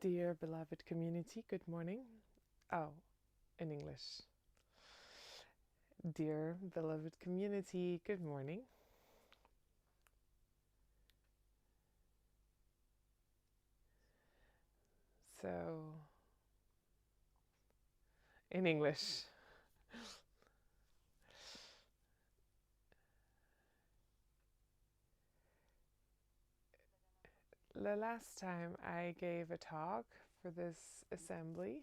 Dear beloved community, good morning. Oh, in English. Dear beloved community, good morning. So, in English. The last time I gave a talk for this assembly,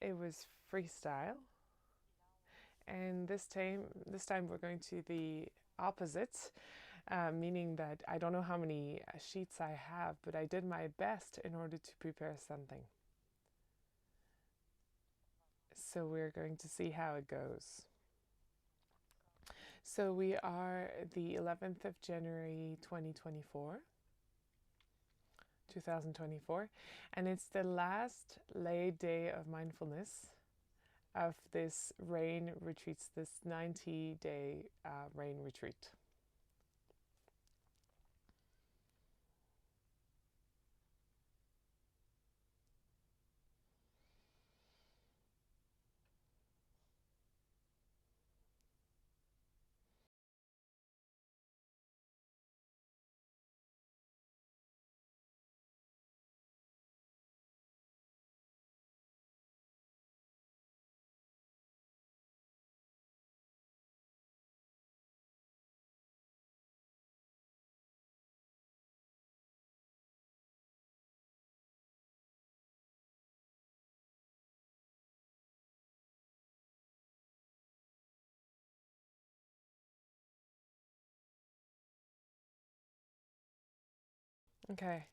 it was freestyle. And this time we're going to the opposite, meaning that I don't know how many sheets I have, but I did my best in order to prepare something. So we're going to see how it goes. So we are the 11th of January 2024, and it's the last lay day of mindfulness of this rain retreats, this 90-day rain retreat. Okay,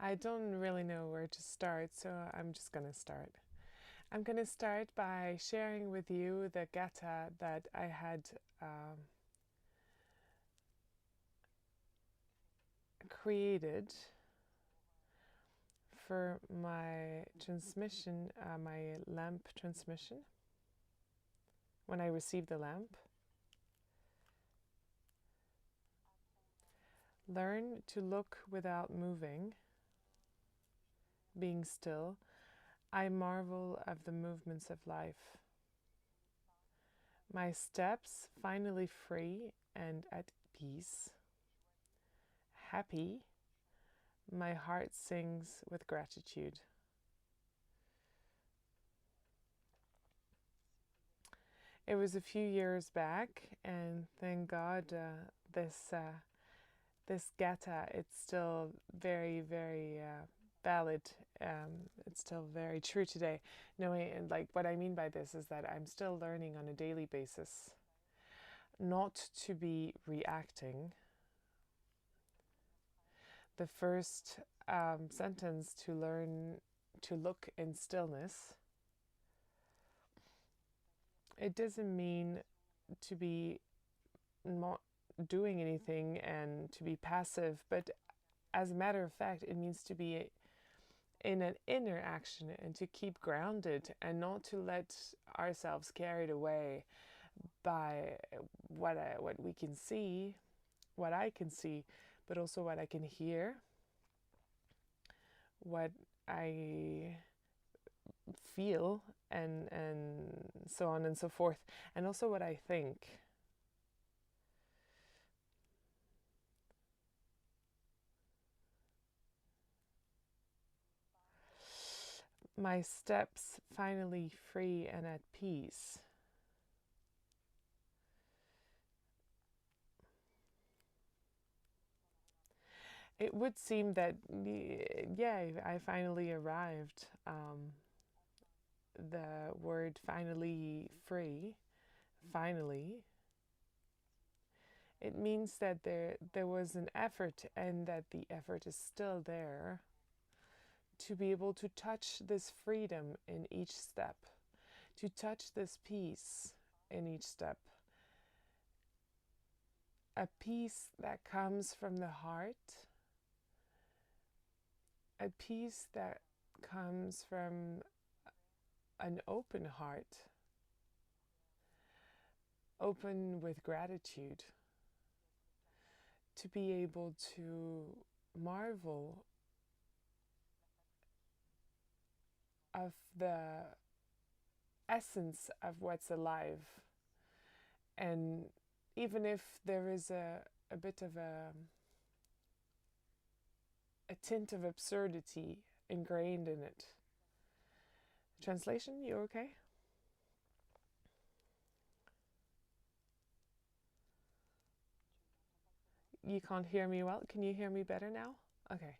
I don't really know where to start, so I'm just going to start. I'm going to start by sharing with you the gatha that I had created for my transmission, my lamp transmission, when I received the lamp. Learn to look without moving, being still. I marvel of the movements of life. My steps finally free and at peace. Happy, my heart sings with gratitude. It was a few years back, and thank God this gatha, it's still very, very valid. It's still very true today. Knowing, and like what I mean by this is that I'm still learning on a daily basis not to be reacting. The first sentence to learn to look in stillness. It doesn't mean to be not doing anything and to be passive, but as a matter of fact, it means to be in an inner action and to keep grounded and not to let ourselves carried away by what we can see, what I can see, but also what I can hear, what I feel, and so on and so forth, and also what I think. My steps finally free and at peace. It would seem that, yeah, I finally arrived. The word finally free, finally, it means that there was an effort and that the effort is still there to be able to touch this freedom in each step, to touch this peace in each step. A peace that comes from the heart, a peace that comes from an open heart, open with gratitude, to be able to marvel of the essence of what's alive. And even if there is a bit of a tint of absurdity ingrained in it. Translation, you okay? You can't hear me well? Can you hear me better now? Okay.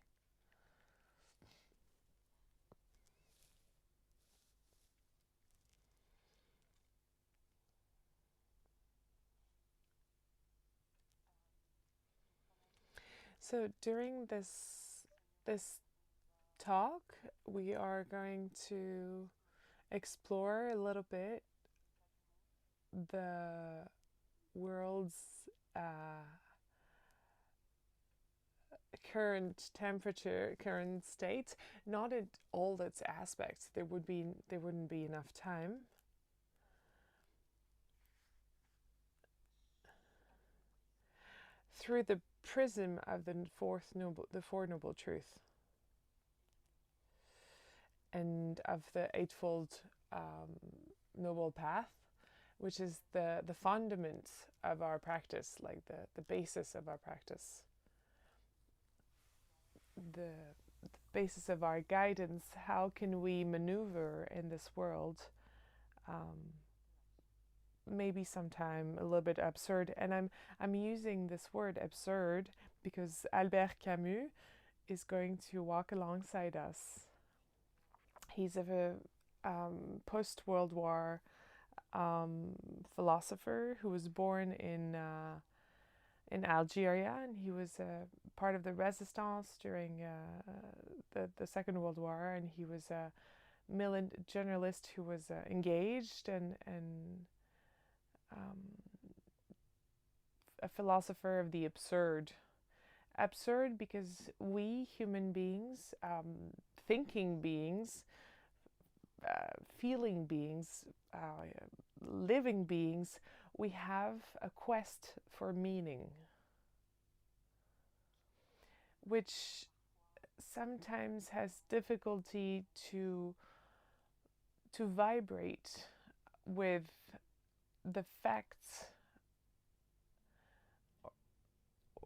So during this talk, we are going to explore a little bit the world's current temperature, current state, not at all its aspects. There wouldn't be enough time. Through the prism of the Four Noble Truths, and of the Eightfold Noble Path, which is the fundament of our practice, like the basis of our practice, the basis of our guidance. How can we maneuver in this world? Maybe sometime a little bit absurd, and I'm using this word absurd because Albert CAMUS is going to walk alongside us. He's a post-World War philosopher who was born in Algeria, and he was part of the resistance during the Second World War, and he was a journalist who was engaged and a philosopher of the absurd. Absurd because we human beings, thinking beings, feeling beings, living beings, we have a quest for meaning, which sometimes has difficulty to vibrate with the facts,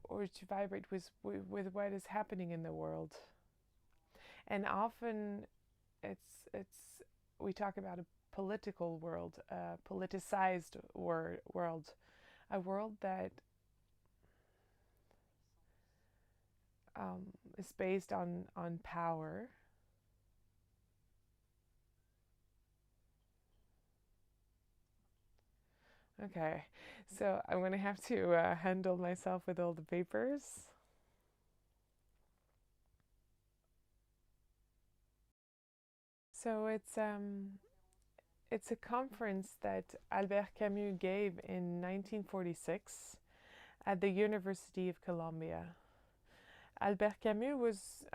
or to vibrate with what is happening in the world. And often we talk about a political world, a politicized world, a world that is based on power. Okay, so I'm going to have to handle myself with all the papers. So it's a conference that Albert Camus gave in 1946 at the University of Columbia. Albert Camus was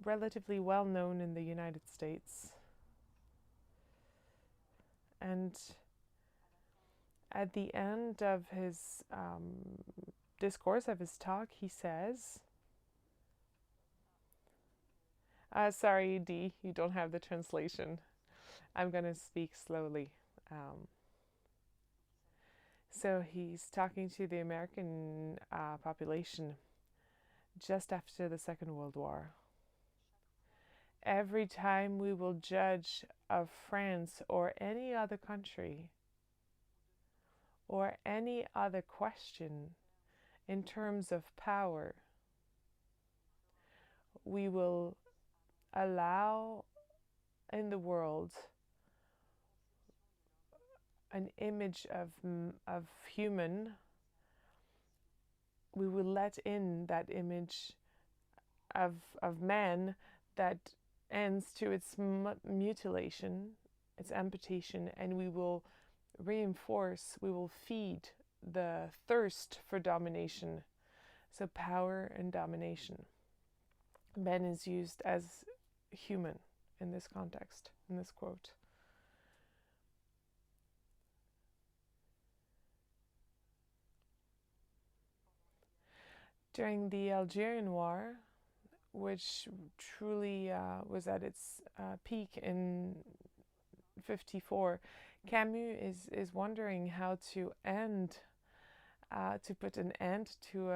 relatively well known in the United States. And at the end of his discourse, of his talk, he says, sorry, D, you don't have the translation. I'm going to speak slowly. So he's talking to the American population just after the Second World War. Every time we will judge of France or any other country or any other question in terms of power, we will allow in the world an image of human. We will let in that image of man that ends to its mutilation, its amputation, and we will reinforce, we will feed the thirst for domination. So power and domination. Man is used as human in this context, in this quote. During the Algerian War, which truly was at its peak in 54. Camus is wondering how to put an end to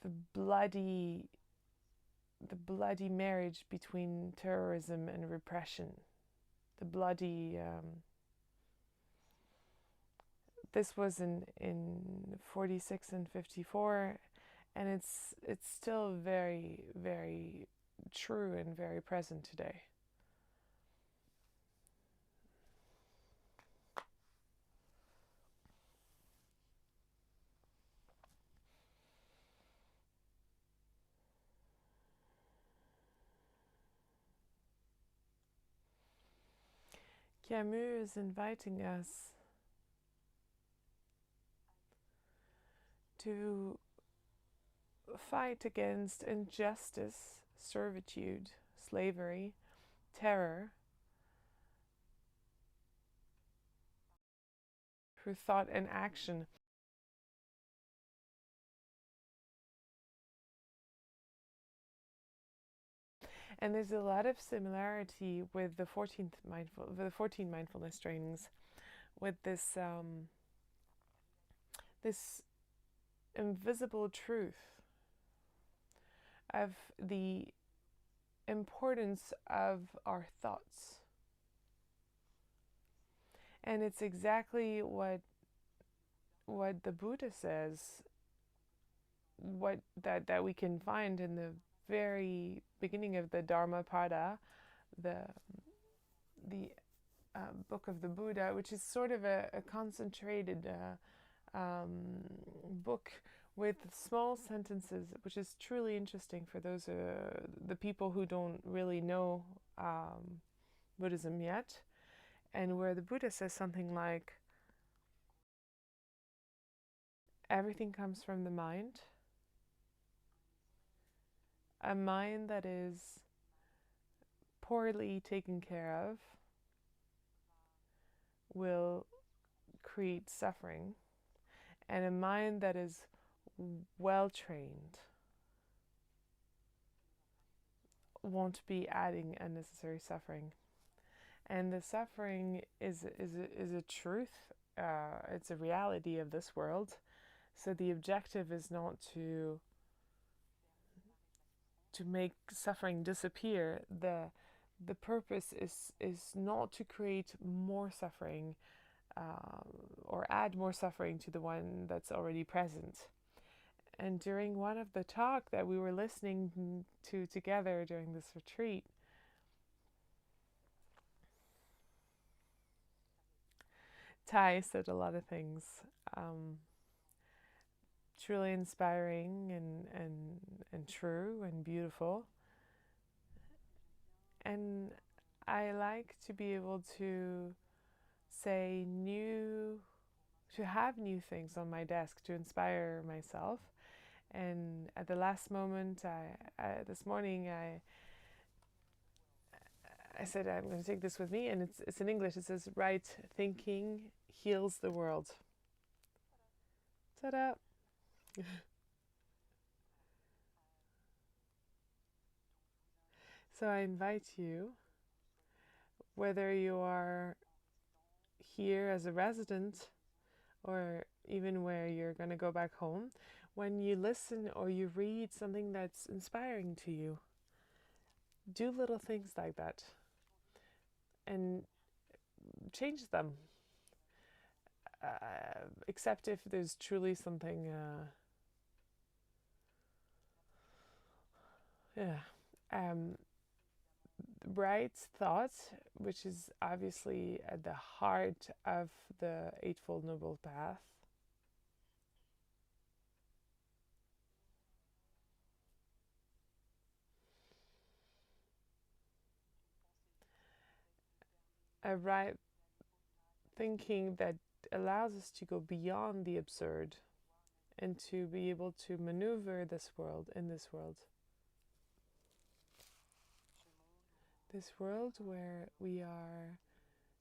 the bloody marriage between terrorism and repression. The bloody this was in 46 and 54, and it's still very, very true and very present today. Camus is inviting us to fight against injustice, servitude, slavery, terror, through thought and action. And there's a lot of similarity with the 14 mindfulness trainings, with this this invisible truth of the importance of our thoughts. And it's exactly what the Buddha says, that we can find in the very beginning of the Dharmapada, the book of the Buddha, which is sort of a concentrated book with small sentences, which is truly interesting for those the people who don't really know Buddhism yet, and where the Buddha says something like, everything comes from the mind. A mind that is poorly taken care of will create suffering, and a mind that is well trained won't be adding unnecessary suffering. And the suffering is a truth. It's a reality of this world. So the objective is not to make suffering disappear. The purpose is not to create more suffering or add more suffering to the one that's already present. And during one of the talk that we were listening to together during this retreat, Tai said a lot of things truly inspiring and true and beautiful. And I like to be able to say to have new things on my desk to inspire myself. And at the last moment, this morning, I said, I'm going to take this with me, and it's in English. It says, right thinking heals the world. Ta-da! So I invite you, whether you are here as a resident or even where you're going to go back home, when you listen or you read something that's inspiring to you, do little things like that and change them. Except if there's truly something right thought, which is obviously at the heart of the Eightfold Noble Path. A right thinking that allows us to go beyond the absurd and to be able to maneuver this world, this world where we are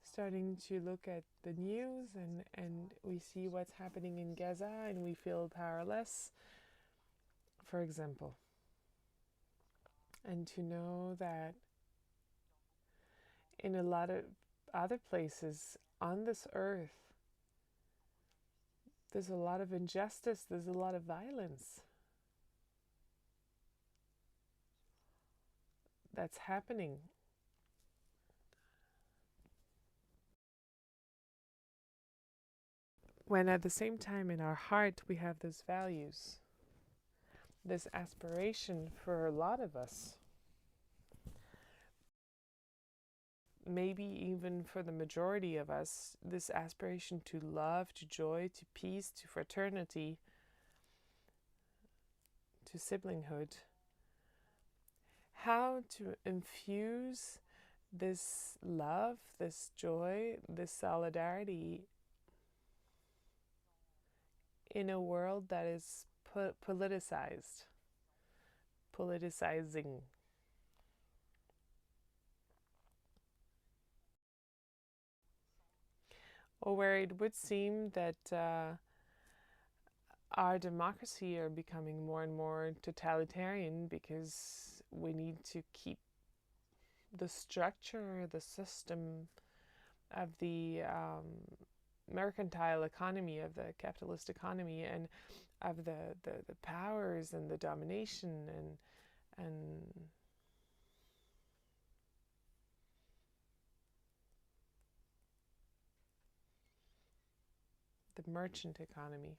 starting to look at the news and we see what's happening in Gaza and we feel powerless for example, and to know that in a lot of other places on this earth, there's a lot of injustice, there's a lot of violence that's happening. When at the same time in our heart we have those values, this aspiration for a lot of us, maybe even for the majority of us, this aspiration to love, to joy, to peace, to fraternity, to siblinghood, how to infuse this love, this joy, this solidarity in a world that is politicizing. Or where it would seem that our democracy are becoming more and more totalitarian because we need to keep the structure, the system of the mercantile economy, of the capitalist economy, and of the powers and the domination and the merchant economy.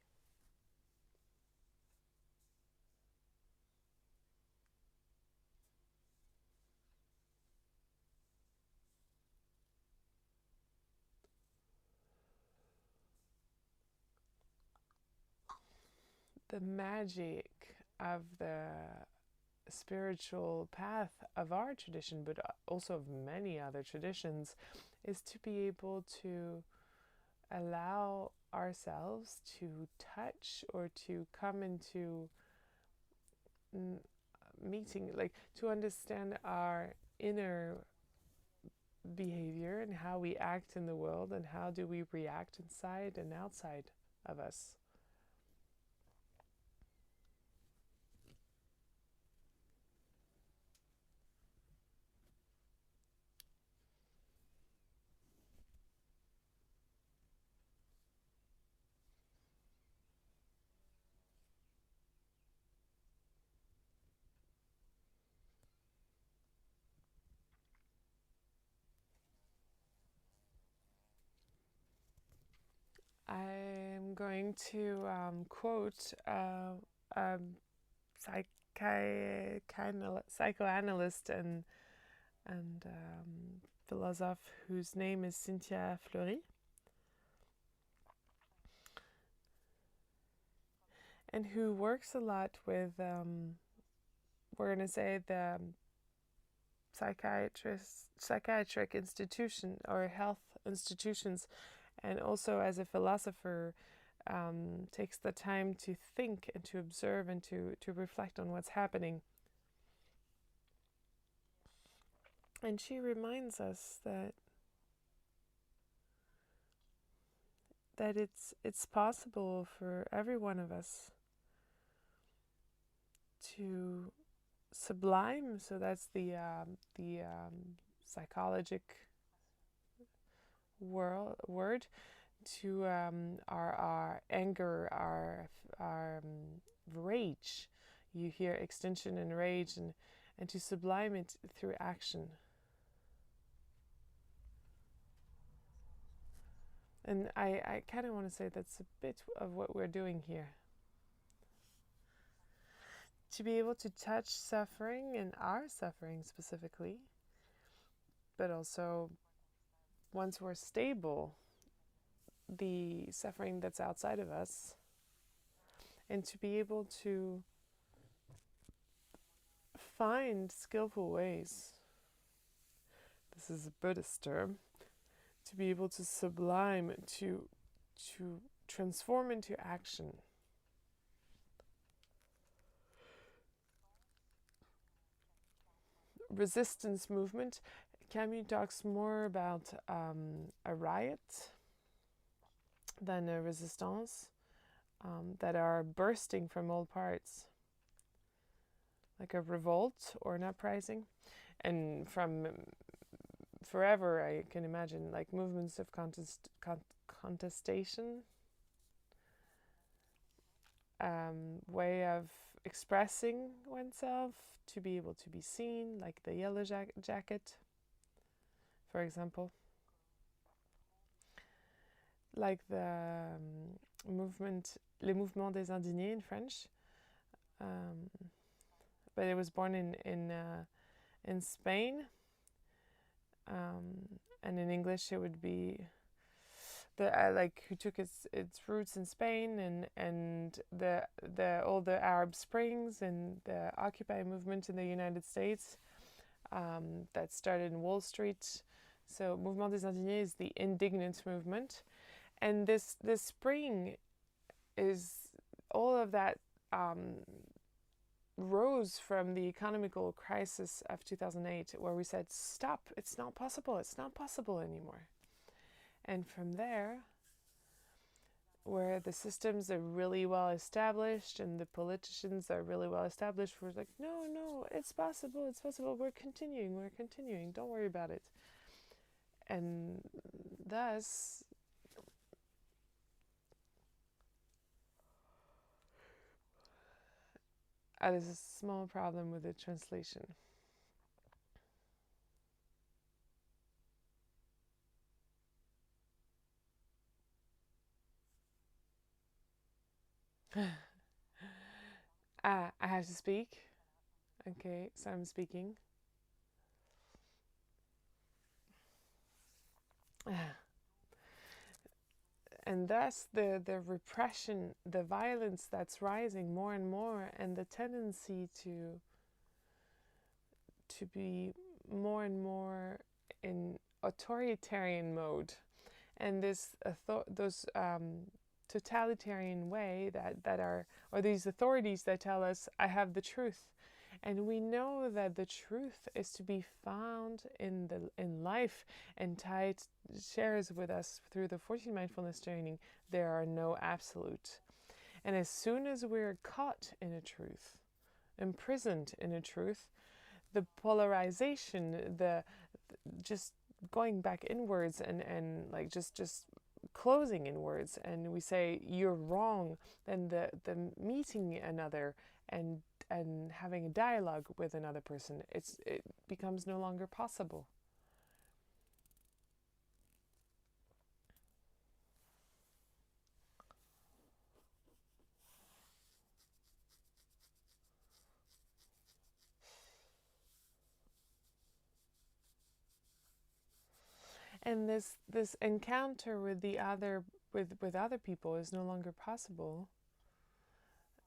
The magic of the spiritual path of our tradition, but also of many other traditions, is to be able to allow ourselves to touch or to come into meeting, like to understand our inner behavior and how we act in the world and how do we react inside and outside of us. I'm going to quote a psychoanalyst and philosopher whose name is Cynthia Fleury, and who works a lot with, we're going to say, the psychiatric institution or health institutions, and also as a philosopher takes the time to think and to observe and to reflect on what's happening. And she reminds us that it's possible for every one of us to sublime, so that's the psychologic word, to our anger, our rage. You hear extension and rage, and to sublime it through action. And I kind of want to say that's a bit of what we're doing here. To be able to touch suffering, and our suffering specifically, but also, once we're stable, the suffering that's outside of us, and to be able to find skillful ways, this is a Buddhist term, to be able to sublime, to transform into action. Resistance movement, Camus talks more about a riot than a resistance, that are bursting from all parts. like a revolt or an uprising. And from forever, I can imagine, like movements of contestation, way of expressing oneself to be able to be seen, like the yellow jacket, for example. Like the movement, le mouvement des indignés in French. But it was born in Spain, and in English it would be like who took its roots in Spain, and the all the Arab Springs and the Occupy movement in the United States, that started in Wall Street. So Mouvement des Indignés is the indignant movement, and this spring is all of that. Rose from the economical crisis of 2008, where we said, stop, it's not possible anymore. And from there, where the systems are really well established and the politicians are really well established, we're like, no, it's possible, we're continuing, don't worry about it. And thus, there's a small problem with the translation. I have to speak. Okay, so I'm speaking. And thus the repression, the violence that's rising more and more, and the tendency to be more and more in authoritarian mode, and this those totalitarian way that are, or these authorities that tell us, I have the truth. And we know that the truth is to be found in life, and Tai shares with us through the 14 mindfulness training, there are no absolute. And as soon as we're caught in a truth, imprisoned in a truth, the polarization, the just going back inwards and like just closing inwards, and we say you're wrong, then the meeting another and having a dialogue with another person, it becomes no longer possible. And this encounter with the other, with other people, is no longer possible.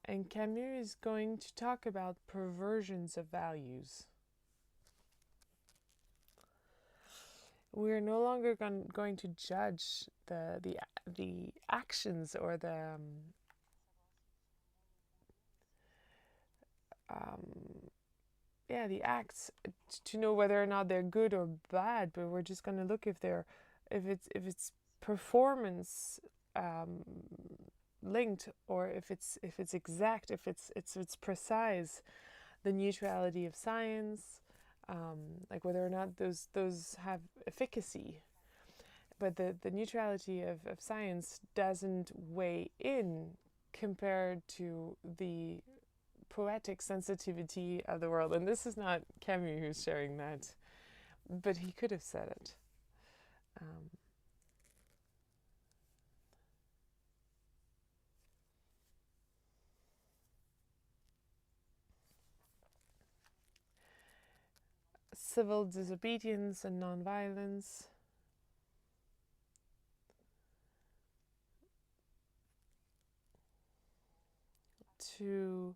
And Camus is going to talk about perversions of values. We're no longer going to judge the actions or the acts to know whether or not they're good or bad, but we're just going to look if it's performance linked, or if it's exact, if it's precise, the neutrality of science, like whether or not those have efficacy. But the neutrality of science doesn't weigh in compared to the poetic sensitivity of the world. And this is not Camus who's sharing that, but he could have said it. Civil disobedience and nonviolence. To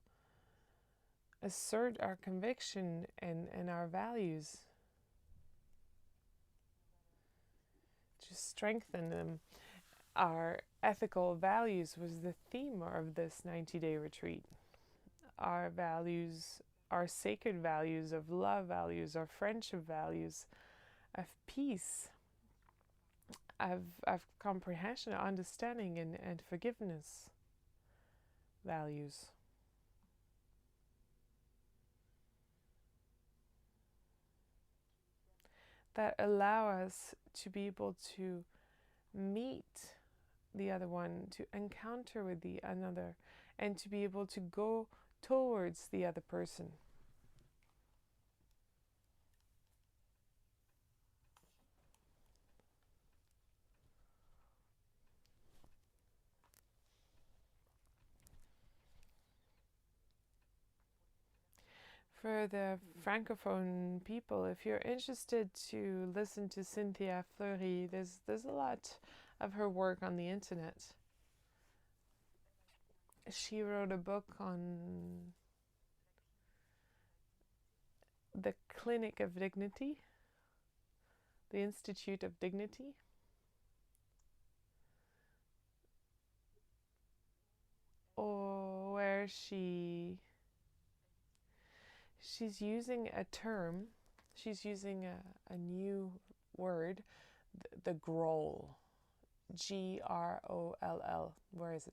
assert our conviction and our values, to strengthen them. Our ethical values was the theme of this 90-day retreat. Our values, our sacred values of love values, our friendship values, of peace, of comprehension, understanding, and forgiveness values. that allow us to be able to meet the other one, to encounter with the another, and to be able to go towards the other person. For the Francophone people, if you're interested to listen to Cynthia Fleury, there's a lot of her work on the internet. She wrote a book on the Clinic of Dignity, the Institute of Dignity. Or where she's using a term, she's using a new word, the groll. Groll. Where is it?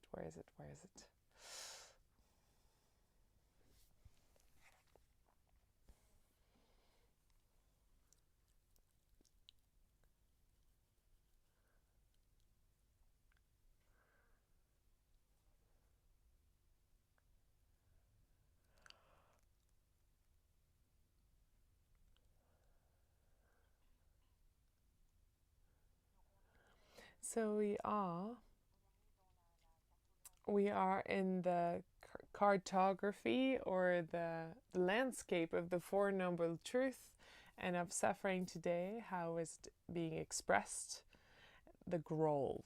So we are in the cartography or the landscape of the Four Noble Truths and of suffering today. How is it being expressed? The growl.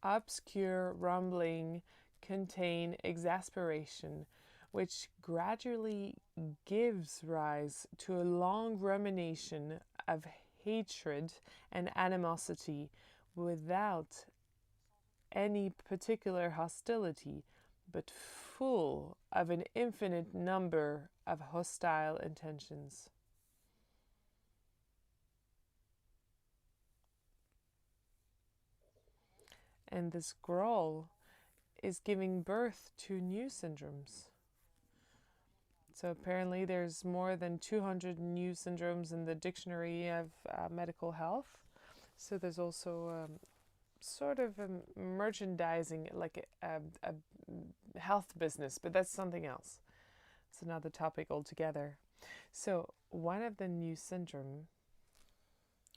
Obscure rumbling contain exasperation, which gradually gives rise to a long rumination of hatred and animosity without any particular hostility, but full of an infinite number of hostile intentions. And this growl is giving birth to new syndromes. So apparently there's more than 200 new syndromes in the dictionary of medical health. So there's also sort of a merchandising, like a health business, but that's something else. It's another topic altogether. So one of the new syndrome,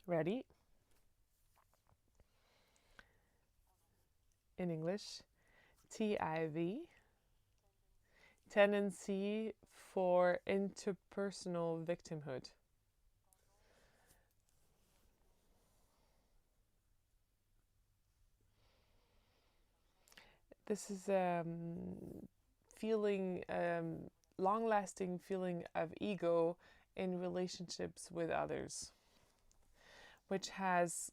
ready? In English, TIV, tendency for interpersonal victimhood. This is feeling, long-lasting feeling of ego in relationships with others, which has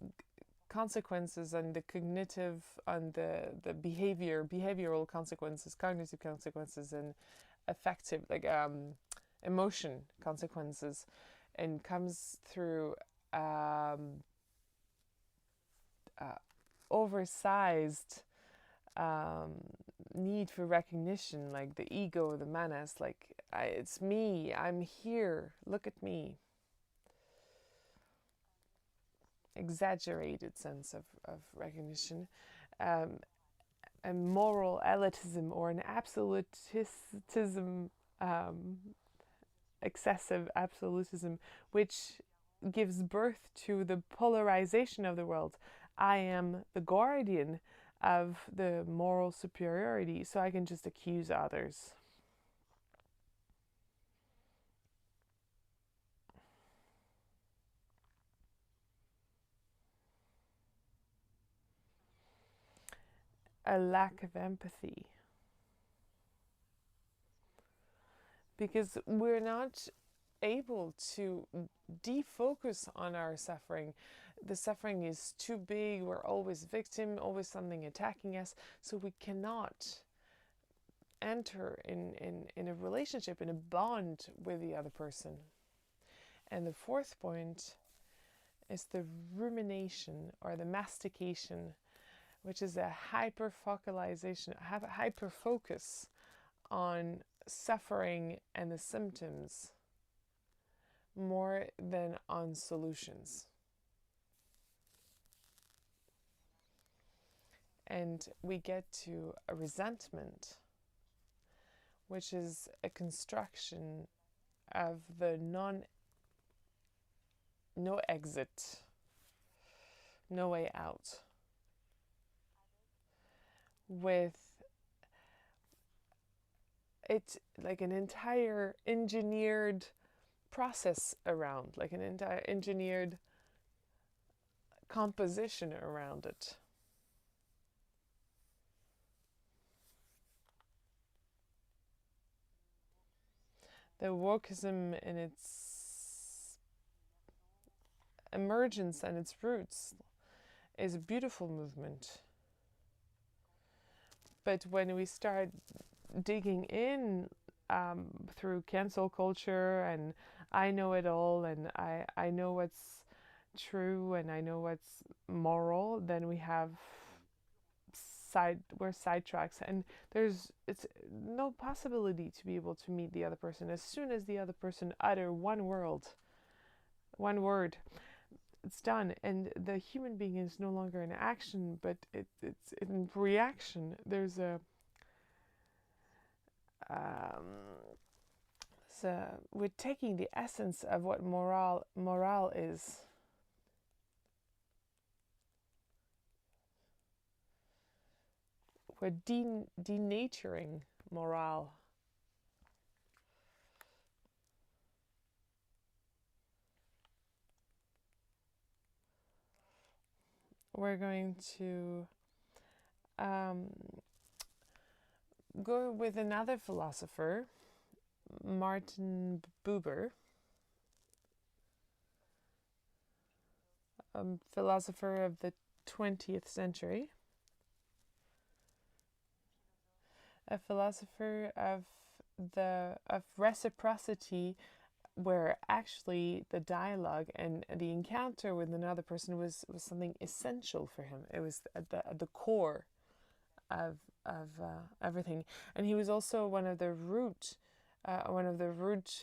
consequences on the cognitive, on the behavioral consequences, cognitive consequences, and affective, like emotion consequences, and comes through oversized need for recognition, like the ego, the manas, like it's me, I'm here, look at me. Exaggerated sense of recognition, a moral elitism or an absolutism, excessive absolutism, which gives birth to the polarization of the world. I am the guardian of the moral superiority, so I can just accuse others. A lack of empathy. Because we're not able to defocus on our suffering. The suffering is too big, we're always victim, always something attacking us, so we cannot enter in a relationship, in a bond with the other person. And the fourth point is the rumination or the mastication, which is a hyperfocalization, hyperfocus on suffering and the symptoms, more than on solutions. And we get to a resentment, which is a construction of the no exit, no way out, with it like an entire engineered process around, like an entire engineered composition around it. The wokeism in its emergence and its roots is a beautiful movement. But when we start digging in through cancel culture and I know it all and I know what's true and I know what's moral, then we're sidetracks, and it's no possibility to be able to meet the other person. As soon as the other person utter one word, it's done, and the human being is no longer in action, but it's in reaction. There's we're taking the essence of what morale is. We're denaturing morale. We're going to go with another philosopher, Martin BUBER, a philosopher of the 20th century, a philosopher of reciprocity, where actually the dialogue and the encounter with another person was something essential for him. It was at the core of everything, and he was also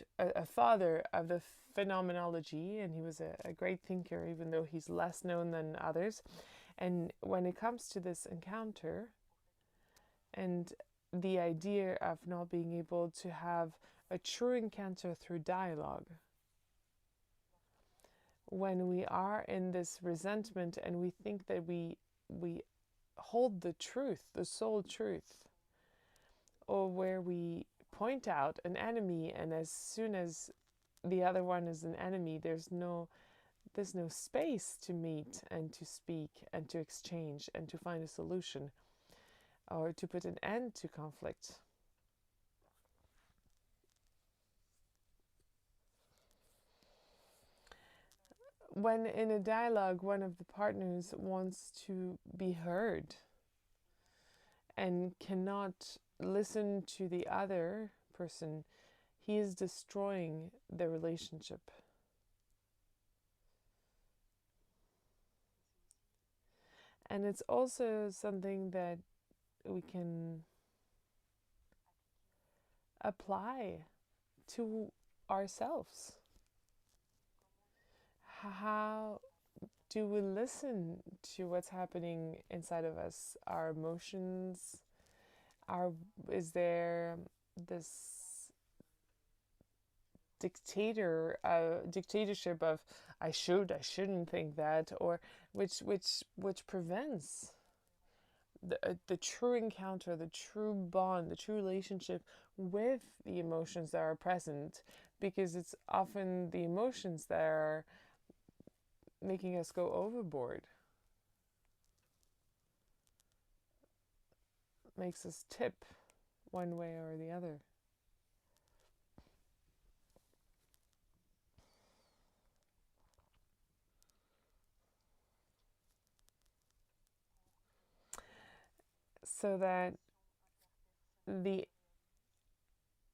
a father of the phenomenology, and he was a great thinker, even though he's less known than others. And when it comes to this encounter and the idea of not being able to have a true encounter through dialogue, when we are in this resentment and we think that we hold the truth, the sole truth, or where we point out an enemy, and as soon as the other one is an enemy, there's no space to meet and to speak and to exchange and to find a solution or to put an end to conflict. When in a dialogue, one of the partners wants to be heard and cannot listen to the other person, he is destroying the relationship. And it's also something that we can apply to ourselves. How do we listen to what's happening inside of us? Our emotions? Is there this dictatorship of I shouldn't think that, or which prevents the true encounter, the true bond, the true relationship with the emotions that are present, because it's often the emotions that are making us go overboard, makes us tip one way or the other. So that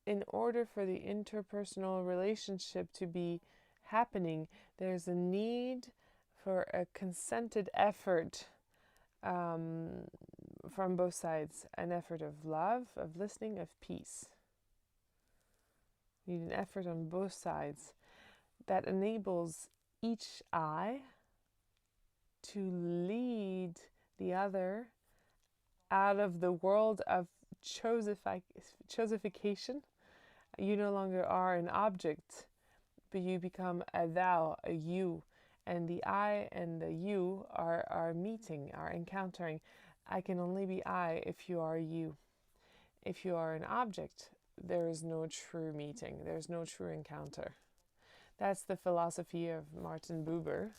in order for the interpersonal relationship to be happening, there's a need for a consented effort from both sides, an effort of love, of listening, of peace. You need an effort on both sides. that enables each I to lead the other out of the world of chosification. You no longer are an object, but you become a thou, a you. And the I and the you are meeting, are encountering. I can only be I if you are you. If you are an object, there is no true meeting. There's no true encounter. That's the philosophy of Martin BUBER,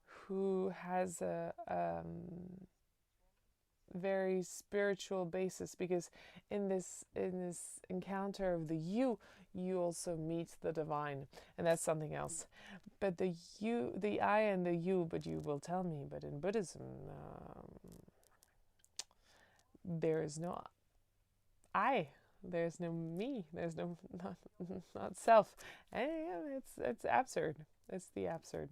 who has a very spiritual basis, because in this encounter of the you also meet the divine, and that's something else. But the I and the you, but you will tell me, but in Buddhism there is no I, there's no me, there's no not self, and it's absurd. It's the absurd.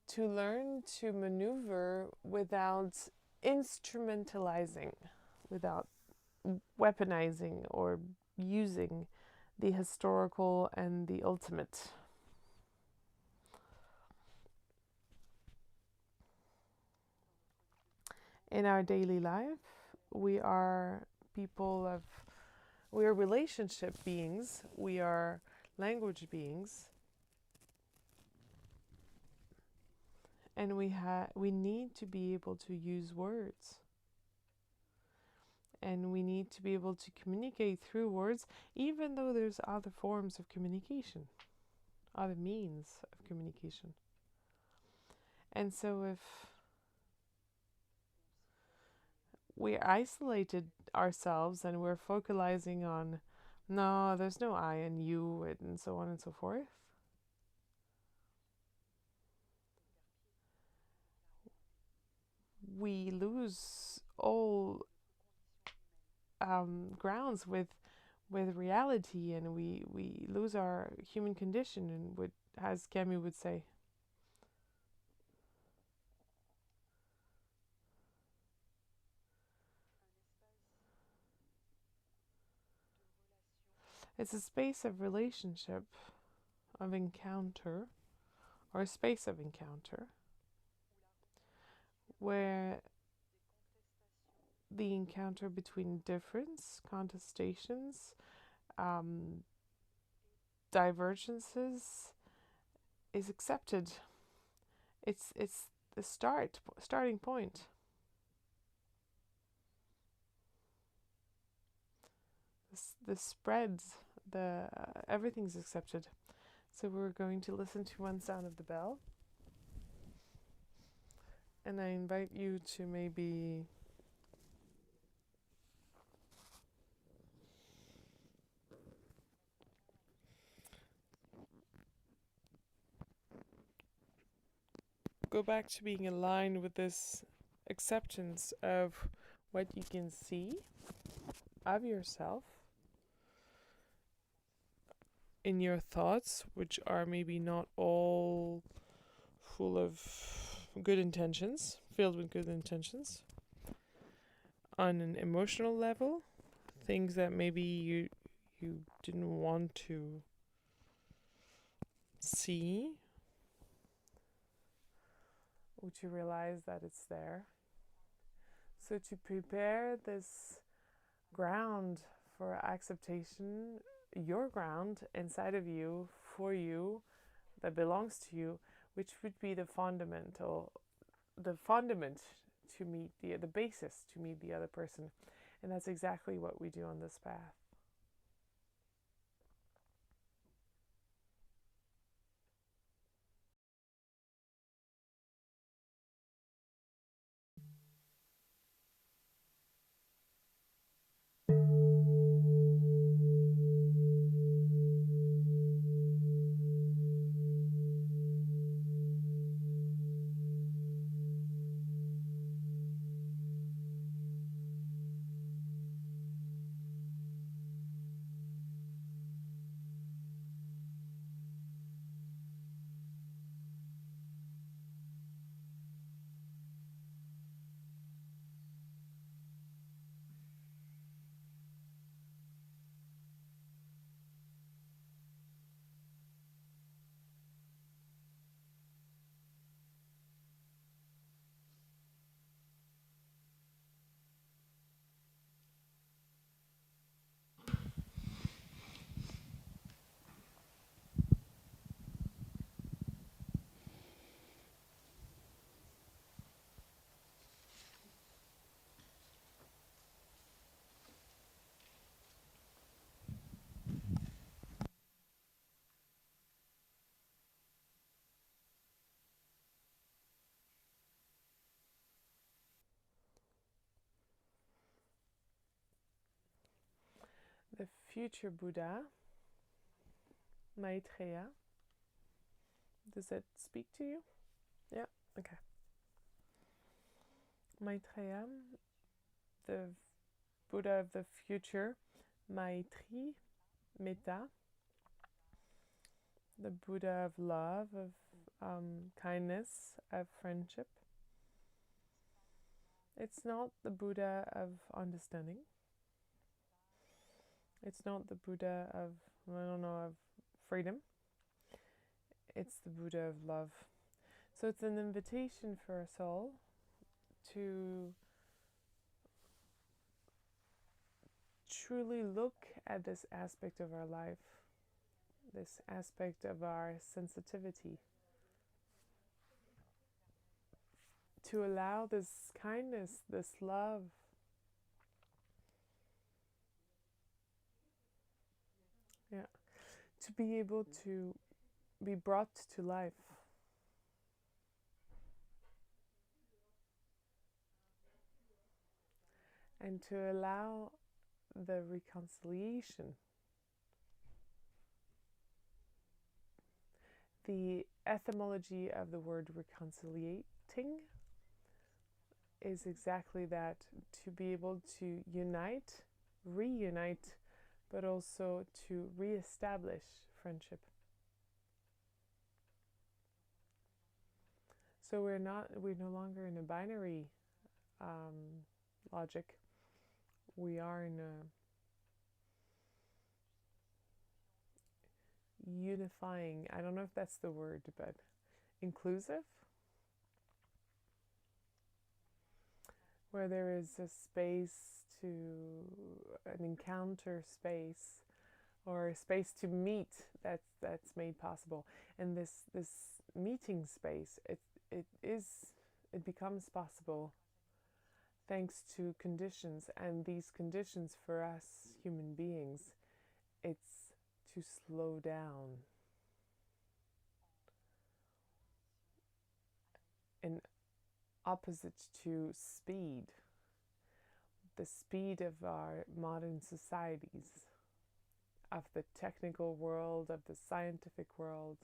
To learn to maneuver without instrumentalizing, without weaponizing or using the historical and the ultimate. In our daily life, we are relationship beings, we are language beings, and we need to be able to use words. And we need to be able to communicate through words, even though there's other forms of communication, other means of communication. And so if we isolated ourselves and we're focalizing on, no, there's no I and you, and so on and so forth, we lose all grounds with reality, and we lose our human condition, and what, as Camus would say, it's a space of relationship, of encounter, or a space of encounter, where the encounter between difference, contestations, divergences is accepted. It's the starting point. The spreads, everything's accepted. So we're going to listen to one sound of the bell, and I invite you to maybe go back to being aligned with this acceptance of what you can see of yourself in your thoughts, which are maybe not all full of good intentions, filled with good intentions. On an emotional level, things that maybe you didn't want to see, would you realize that it's there? So to prepare this ground for acceptation, your ground inside of you, for you, that belongs to you, which would be the fundament to meet the basis to meet the other person. And that's exactly what we do on this path. The future Buddha, Maitreya. Does that speak to you? Yeah, okay. Maitreya, the Buddha of the future, Maitri, Metta, the Buddha of love, of kindness, of friendship. It's not the Buddha of understanding. It's not the Buddha of, of freedom. It's the Buddha of love. So it's an invitation for us all to truly look at this aspect of our life, this aspect of our sensitivity, to allow this kindness, this love, to be able to be brought to life. And to allow the reconciliation. The etymology of the word reconciliating is exactly that, to be able to unite, reunite, but also to reestablish friendship. So we're no longer in a binary logic. We are in a unifying, I don't know if that's the word, but inclusive, where there is a space to, an encounter space, or a space to meet that's made possible. And this meeting space, it becomes possible thanks to conditions, and these conditions for us human beings, it's to slow down, in opposite to speed, the speed of our modern societies, of the technical world, of the scientific world,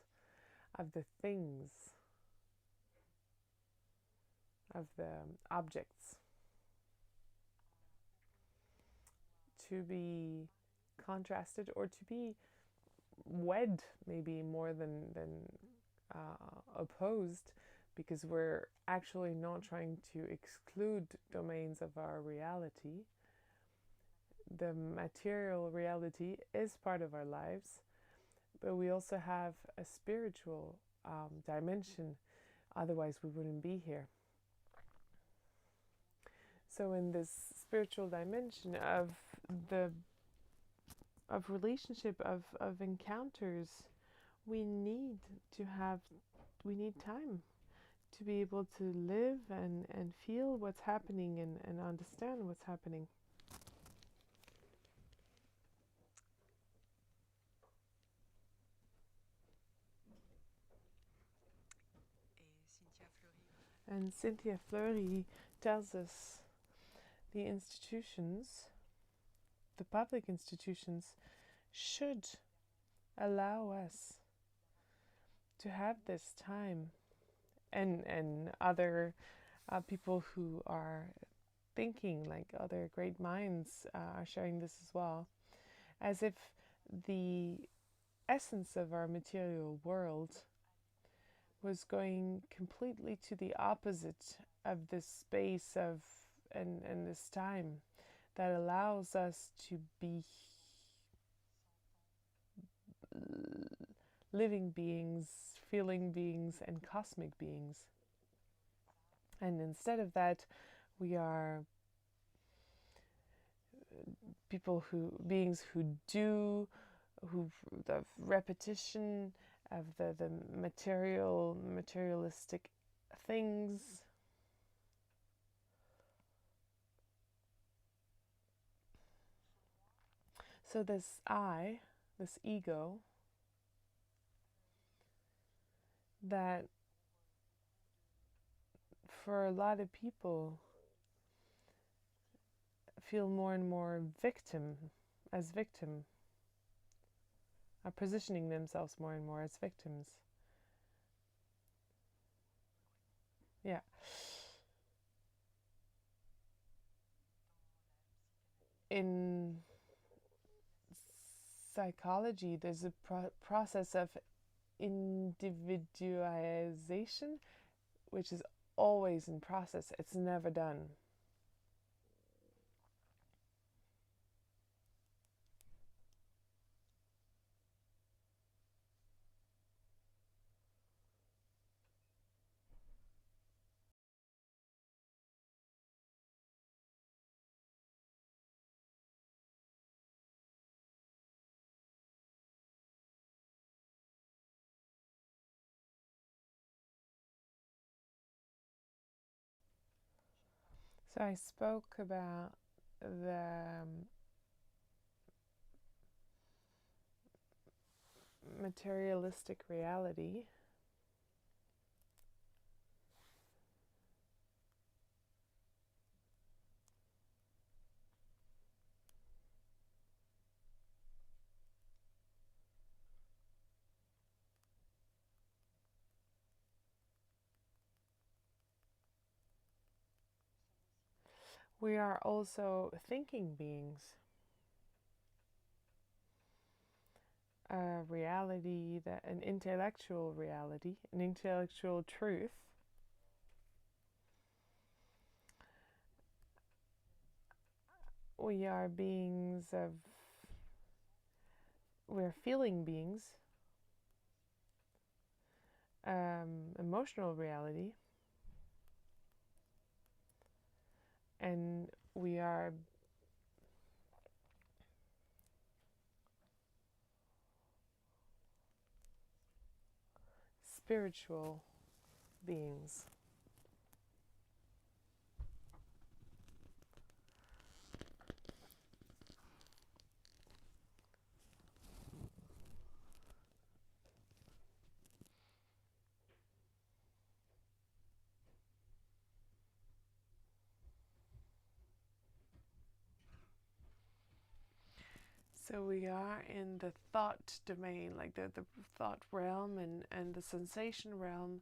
of the things, of the objects, to be contrasted, or to be wed, maybe more than opposed, because we're actually not trying to exclude domains of our reality. The material reality is part of our lives, but we also have a spiritual dimension, otherwise we wouldn't be here. So in this spiritual dimension of relationship, of encounters, we need time to be able to live and feel what's happening, and understand what's happening. And Cynthia Fleury tells us the institutions, the public institutions, should allow us to have this time, and other people who are thinking, like other great minds, are sharing this as well, as if the essence of our material world was going completely to the opposite of this space of and this time that allows us to be living beings, feeling beings, and cosmic beings. And instead of that, we are beings who do, the repetition of the materialistic things. So this I, this ego, that for a lot of people feel more and more victim as victim, are positioning themselves more and more as victims. Yeah. In psychology, there's a process of individualization, which is always in process. It's never done. So I spoke about the materialistic reality. We are also thinking beings. A reality, an intellectual reality, an intellectual truth. We are beings of, we're feeling beings, emotional reality, and we are spiritual beings. So we are in the thought domain, like the thought realm and the sensation realm,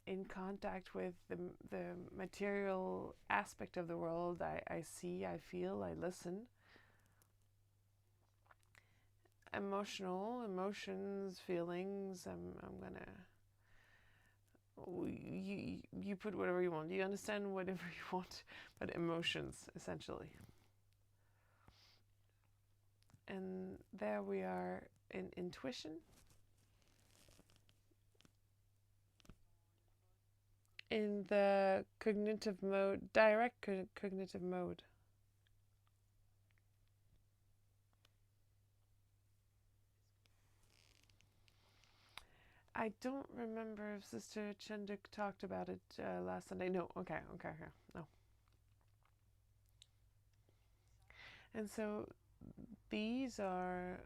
in contact with the material aspect of the world. I see, I feel, I listen. Emotions, feelings. I'm gonna. You put whatever you want. You understand whatever you want, but emotions essentially. And there we are in intuition, in the cognitive mode, direct cognitive mode. I don't remember if Sister Chenduk talked about it last Sunday. No, okay, no. And so these are,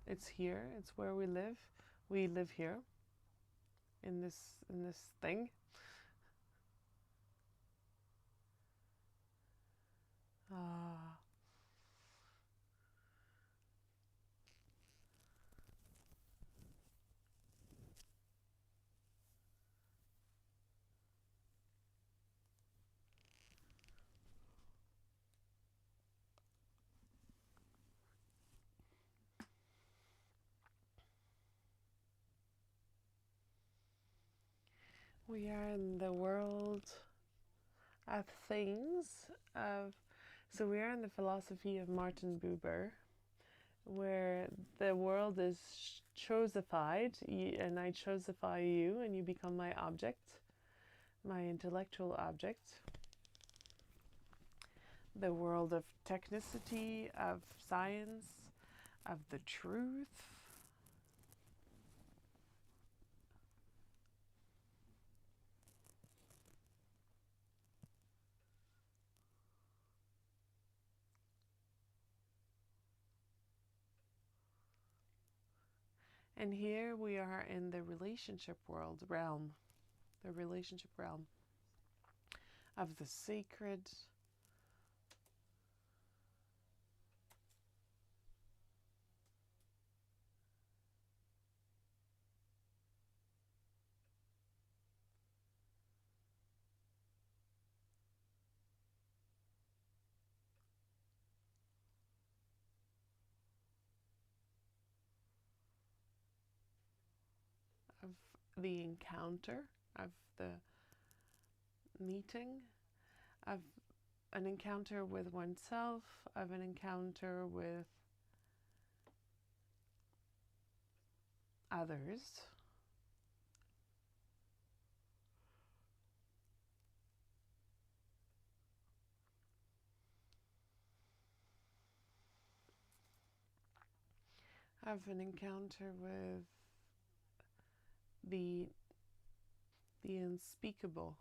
it's here, it's where we live. We live here in this thing. We are in the world of things, so we are in the philosophy of Martin BUBER, where the world is chosified, and I chosify you, and you become my object, my intellectual object. The world of technicity, of science, of the truth. And here we are in the relationship realm, the relationship realm of the sacred, of the encounter, of the meeting, of an encounter with oneself, of an encounter with others. Of an encounter with the unspeakable.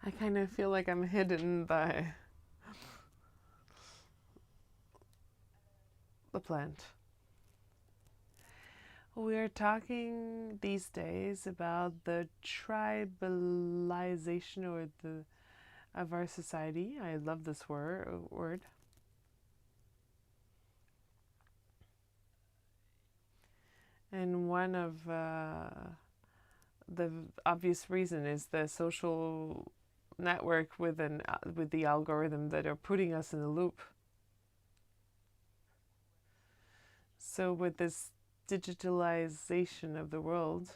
I kind of feel like I'm hidden by the plant. We're talking these days about the tribalization of our society. I love this word. And one of the obvious reason is the social network with the algorithm that are putting us in a loop. So with this digitalization of the world,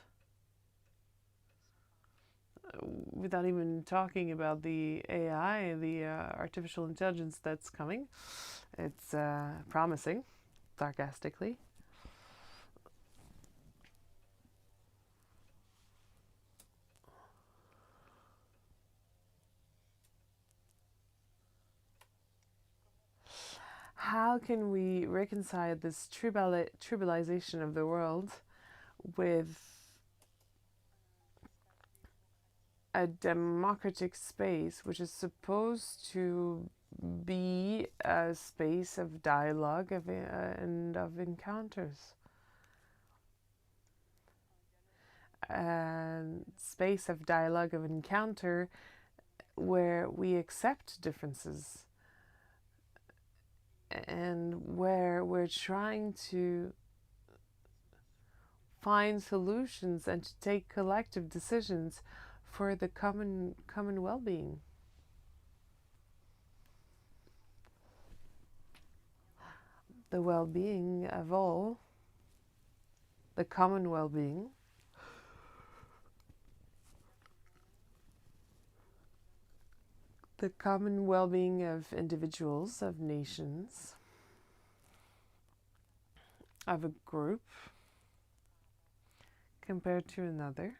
without even talking about the AI, the artificial intelligence that's coming, it's promising, sarcastically. How can we reconcile this tribalization of the world with a democratic space, which is supposed to be a space of dialogue and of encounters? A space of dialogue, of encounter, where we accept differences and where we're trying to find solutions and to take collective decisions for the common well-being. The well-being of all, the common well-being. The common well-being of individuals, of nations, of a group compared to another.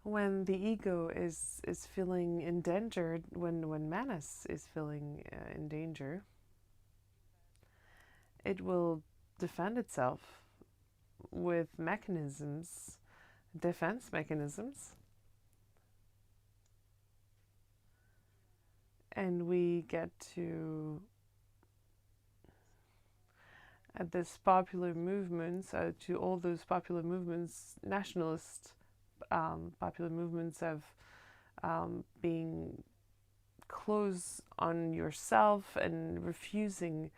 When the ego is feeling endangered, when Manas is feeling in danger, it will defend itself with mechanisms, defense mechanisms. And we get to this popular movements, to all those popular movements, nationalist popular movements of being close on yourself and refusing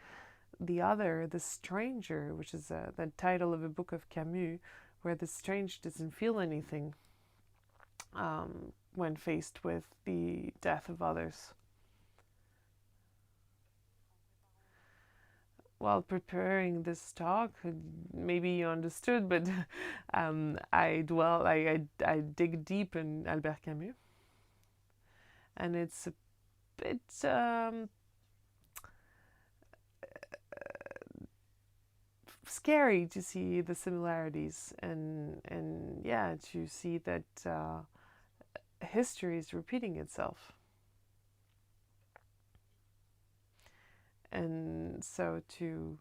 the other, the stranger, which is the title of a book of Camus, where the strange doesn't feel anything when faced with the death of others. While preparing this talk, maybe you understood, but I dig deep in Albert CAMUS, and it's a bit scary to see the similarities, and yeah, to see that history is repeating itself. And so to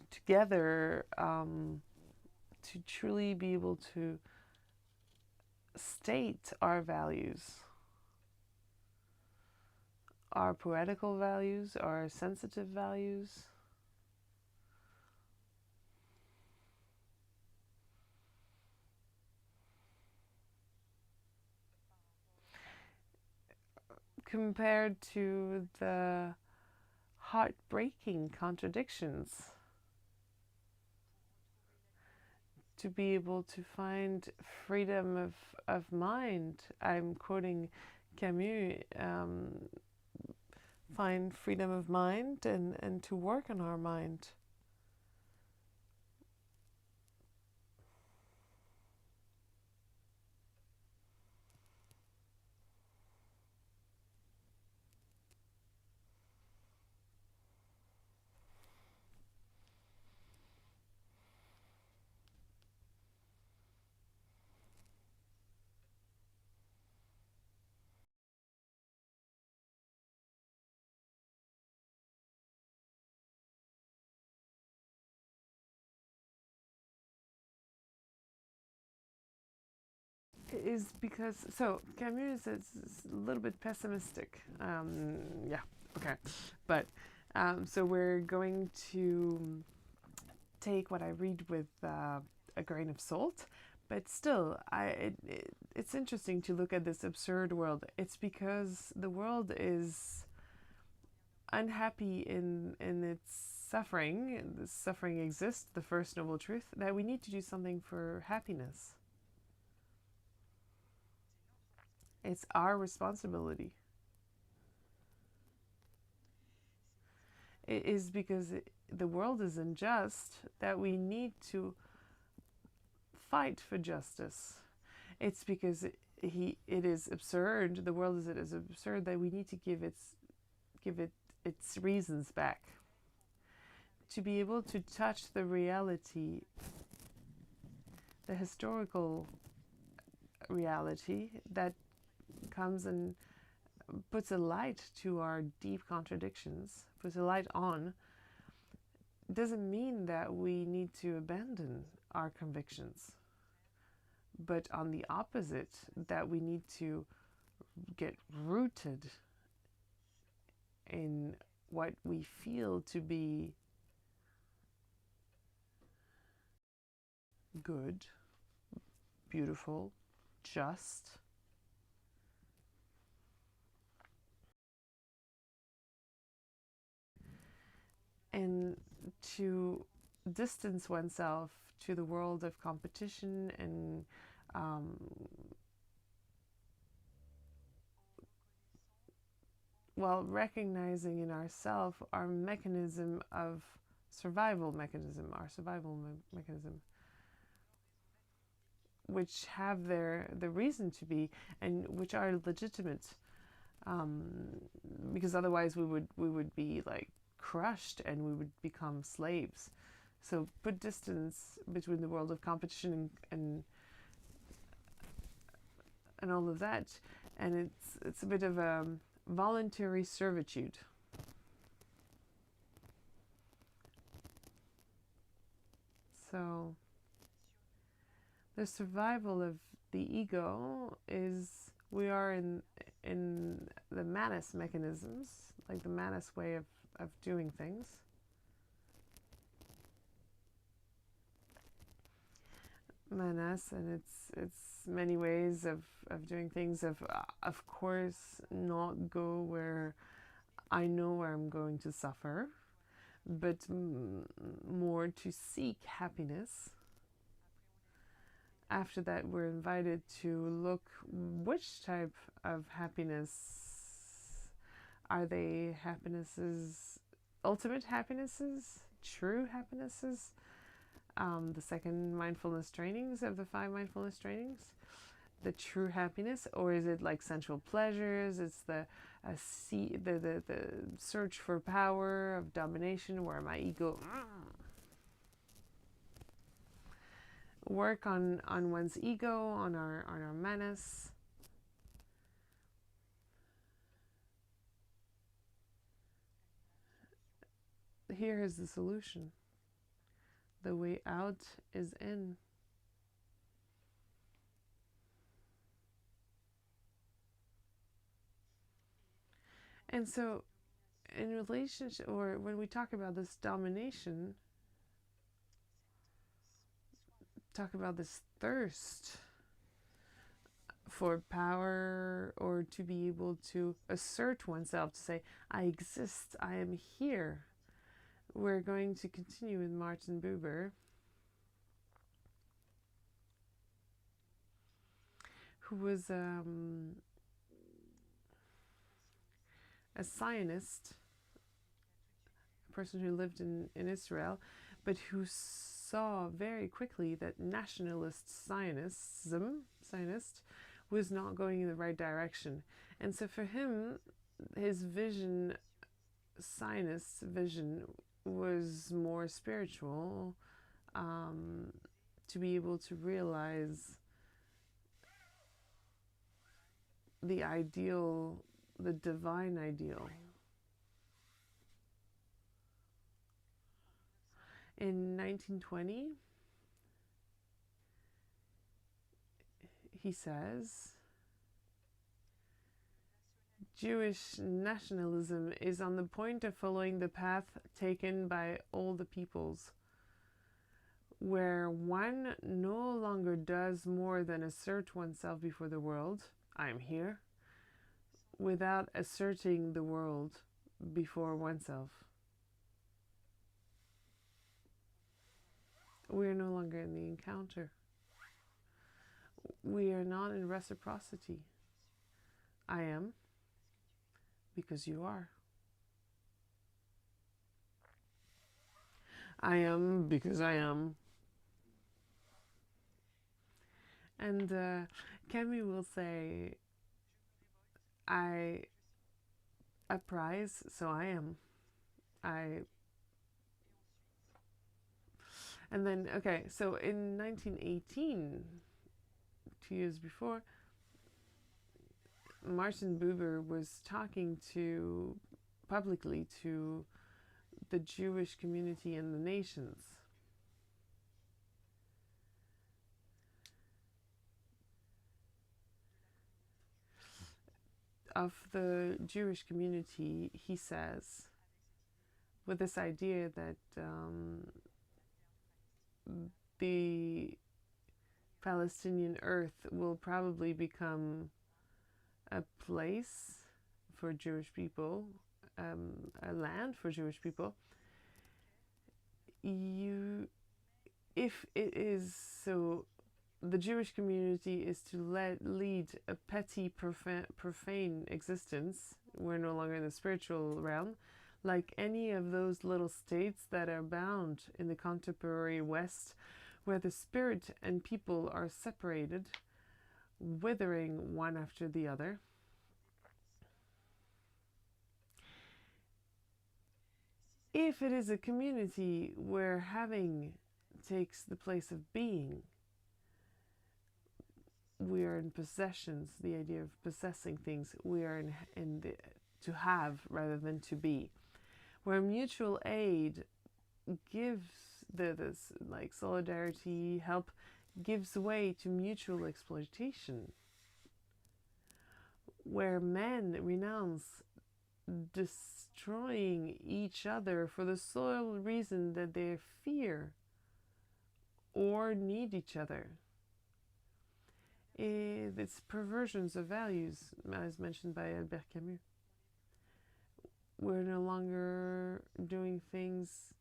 together to truly be able to state our values, our poetical values, our sensitive values, compared to the heartbreaking contradictions, to be able to find freedom of mind. I'm quoting Camus, find freedom of mind and to work on our mind. Is because, so Camus is a little bit pessimistic. Yeah, okay. But so we're going to take what I read with a grain of salt. But still, it's interesting to look at this absurd world. It's because the world is unhappy in its suffering. The suffering exists, the first noble truth, that we need to do something for happiness. It's our responsibility. It is because the world is unjust that we need to fight for justice. It's because it is absurd, the world is absurd, that we need to give it its reasons back. To be able to touch the reality, the historical reality that comes and puts a light to our deep contradictions, puts a light on, doesn't mean that we need to abandon our convictions, but on the opposite, that we need to get rooted in what we feel to be good, beautiful, just, and to distance oneself to the world of competition and while recognizing in ourselves our mechanism of survival mechanism, which have the reason to be and which are legitimate, because otherwise we would be like crushed and we would become slaves. So put distance between the world of competition and all of that, and it's a bit of a voluntary servitude. So the survival of the ego is, we are in the Manus mechanisms, like the Manus way of doing things. Manas, and it's many ways of doing things, of course not go where I know where I'm going to suffer, but more to seek happiness. After that, we're invited to look which type of happiness are they happinesses, ultimate happinesses, true happinesses, the second mindfulness trainings of the 5 mindfulness trainings, the true happiness, or is it like sensual pleasures? It's the search for power, of domination, where my ego work on one's ego, on our manas. Here is the solution. The way out is in. And so, in relationship, or when we talk about this domination, talk about this thirst for power, or to be able to assert oneself, to say, I exist, I am here. We're going to continue with Martin BUBER, who was a Zionist, a person who lived in Israel, but who saw very quickly that nationalist Zionist was not going in the right direction. And so for him, his vision, Zionist vision, was more spiritual, to be able to realize the ideal, the divine ideal. In 1920, he says, Jewish nationalism is on the point of following the path taken by all the peoples, where one no longer does more than assert oneself before the world, I am here, without asserting the world before oneself. We are no longer in the encounter. We are not in reciprocity. I am because you are. I am because I am. And Camus will say, I uprise, so I am. And then, okay, so in 1918, 2 years before, Martin BUBER was talking publicly to the Jewish community and the nations. Of the Jewish community, he says, with this idea that the Palestinian earth will probably become a place for Jewish people, a land for Jewish people. If it is so, the Jewish community is to lead a petty, profane existence. We're no longer in the spiritual realm, like any of those little states that are bound in the contemporary West, where the spirit and people are separated, withering one after the other. If it is a community where having takes the place of being, we are in possessions, the idea of possessing things, we are in the to have rather than to be, where mutual aid gives this like solidarity, help, gives way to mutual exploitation, where men renounce destroying each other for the sole reason that they fear or need each other. It's perversions of values, as mentioned by Albert CAMUS. we're no longer doing things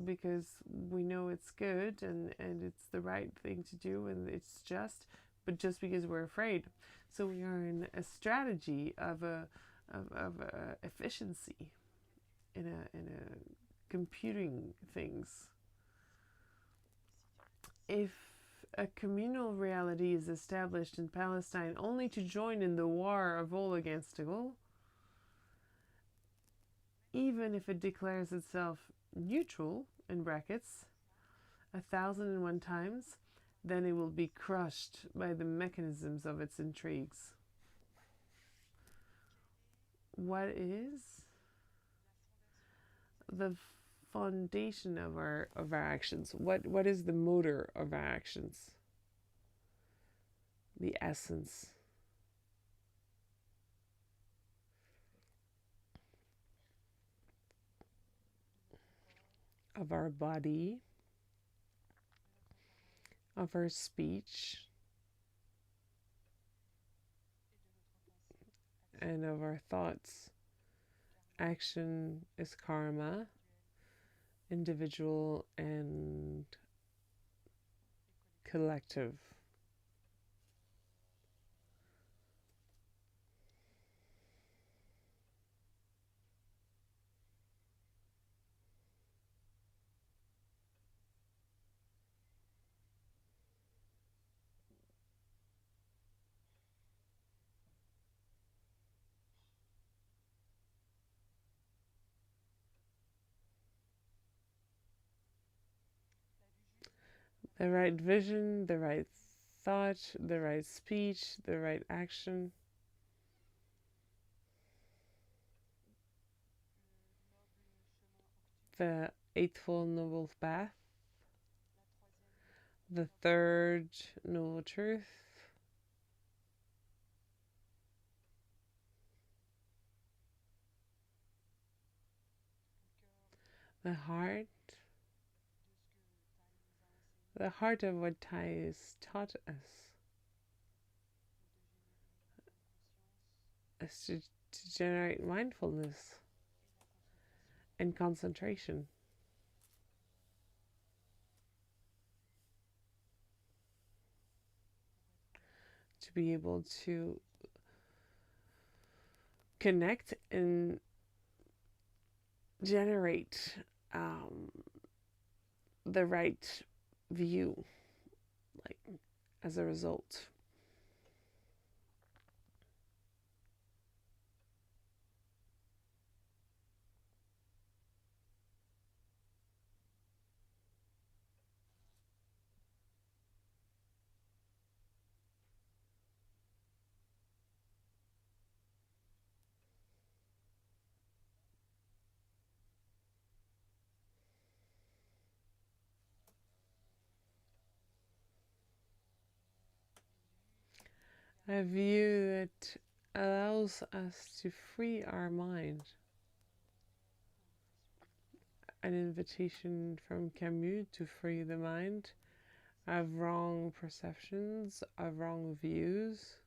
because we know it's good and it's the right thing to do and it's just, but just because we're afraid. So we are in a strategy of efficiency in a computing things. If a communal reality is established in Palestine only to join in the war of all against all, even if it declares itself neutral, in brackets, 1,001 times, then it will be crushed by the mechanisms of its intrigues. What is the foundation of our actions? What is the motor of our actions? The essence. Of our body, of our speech, and of our thoughts. Action is karma, individual and collective. The right vision, the right thought, the right speech, the right action. The Eightfold Noble Path. The third Noble Truth. The heart. The heart of what Thai has taught us is to generate mindfulness and concentration. To be able to connect and generate the right view, like as a result. A view that allows us to free our mind. An invitation from Camus to free the mind of wrong perceptions, of wrong views.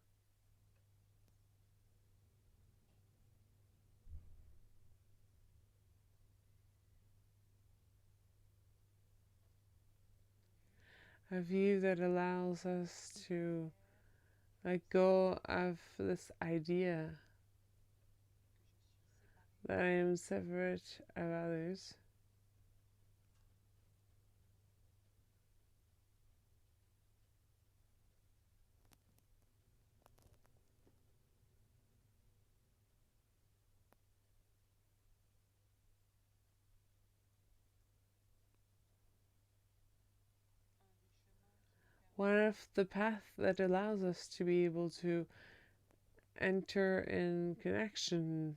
A view that allows us to let go of this idea that I am separate of others. One of the paths that allows us to be able to enter in connection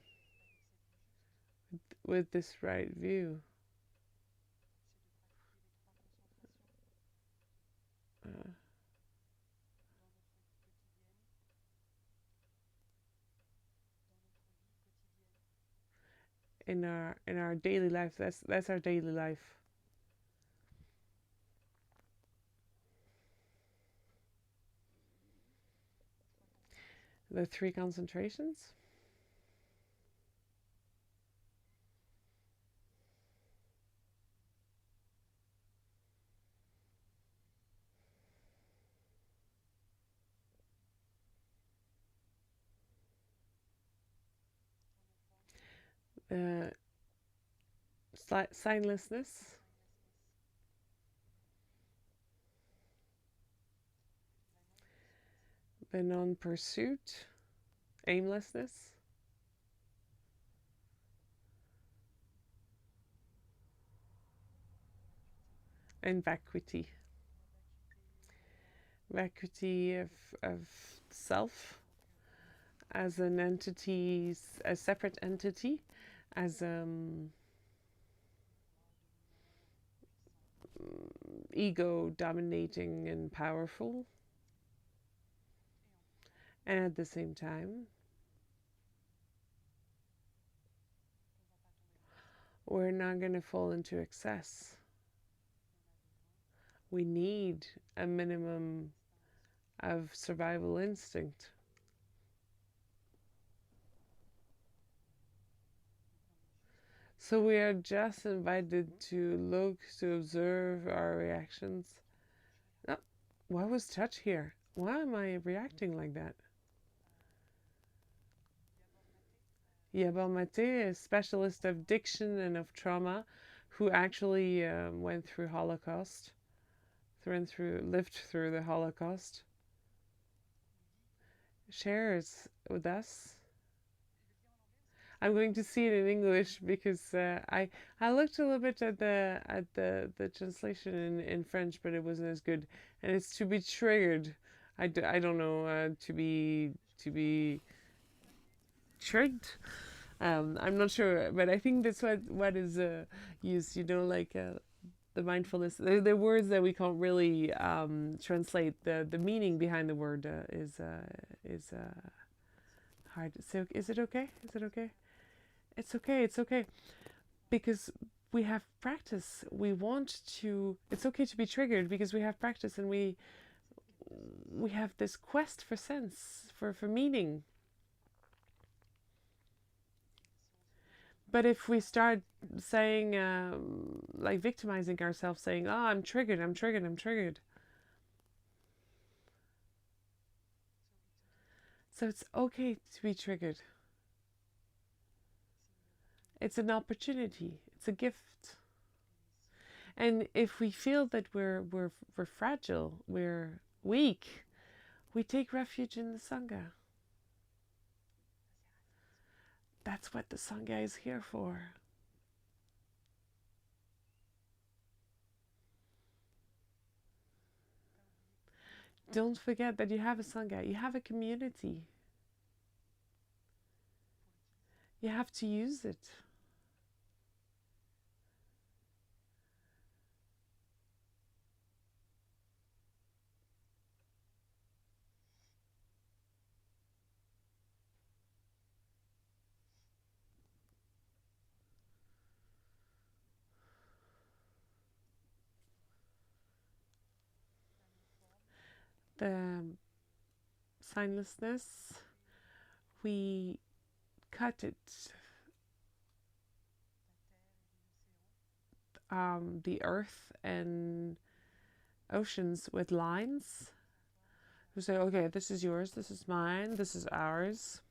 with this right view. In our daily life, that's our daily life. The 3 concentrations. signlessness, the non-pursuit, aimlessness, and vacuity. Vacuity of self as an entity, a separate entity, as ego dominating and powerful, and at the same time we're not going to fall into excess. We need a minimum of survival instinct. So we are just invited to look, to observe our reactions. Oh, what was touch here? Why am I reacting like that? Albert Mate, a specialist of diction and of trauma, who actually went through Holocaust, lived through the Holocaust, shares with us. I'm going to see it in English because I looked a little bit at the translation in French, but it wasn't as good. And it's to be triggered. I don't know, to be tricked. I'm not sure, but I think that's what is used. You know, like the mindfulness. The words that we can't really translate. The meaning behind the word is hard. So is it okay? Is it okay? It's okay. It's okay, because we have practice. We want to. It's okay to be triggered because we have practice, and we have this quest for sense, for meaning. But if we start saying, like victimizing ourselves, saying, "Oh, I'm triggered. I'm triggered. I'm triggered." So it's okay to be triggered. It's an opportunity. It's a gift. And if we feel that we're fragile, we're weak, we take refuge in the Sangha. That's what the Sangha is here for. Don't forget that you have a Sangha, you have a community. You have to use it. The signlessness, we cut it. The earth and oceans with lines. We say, okay, this is yours, this is mine, this is ours.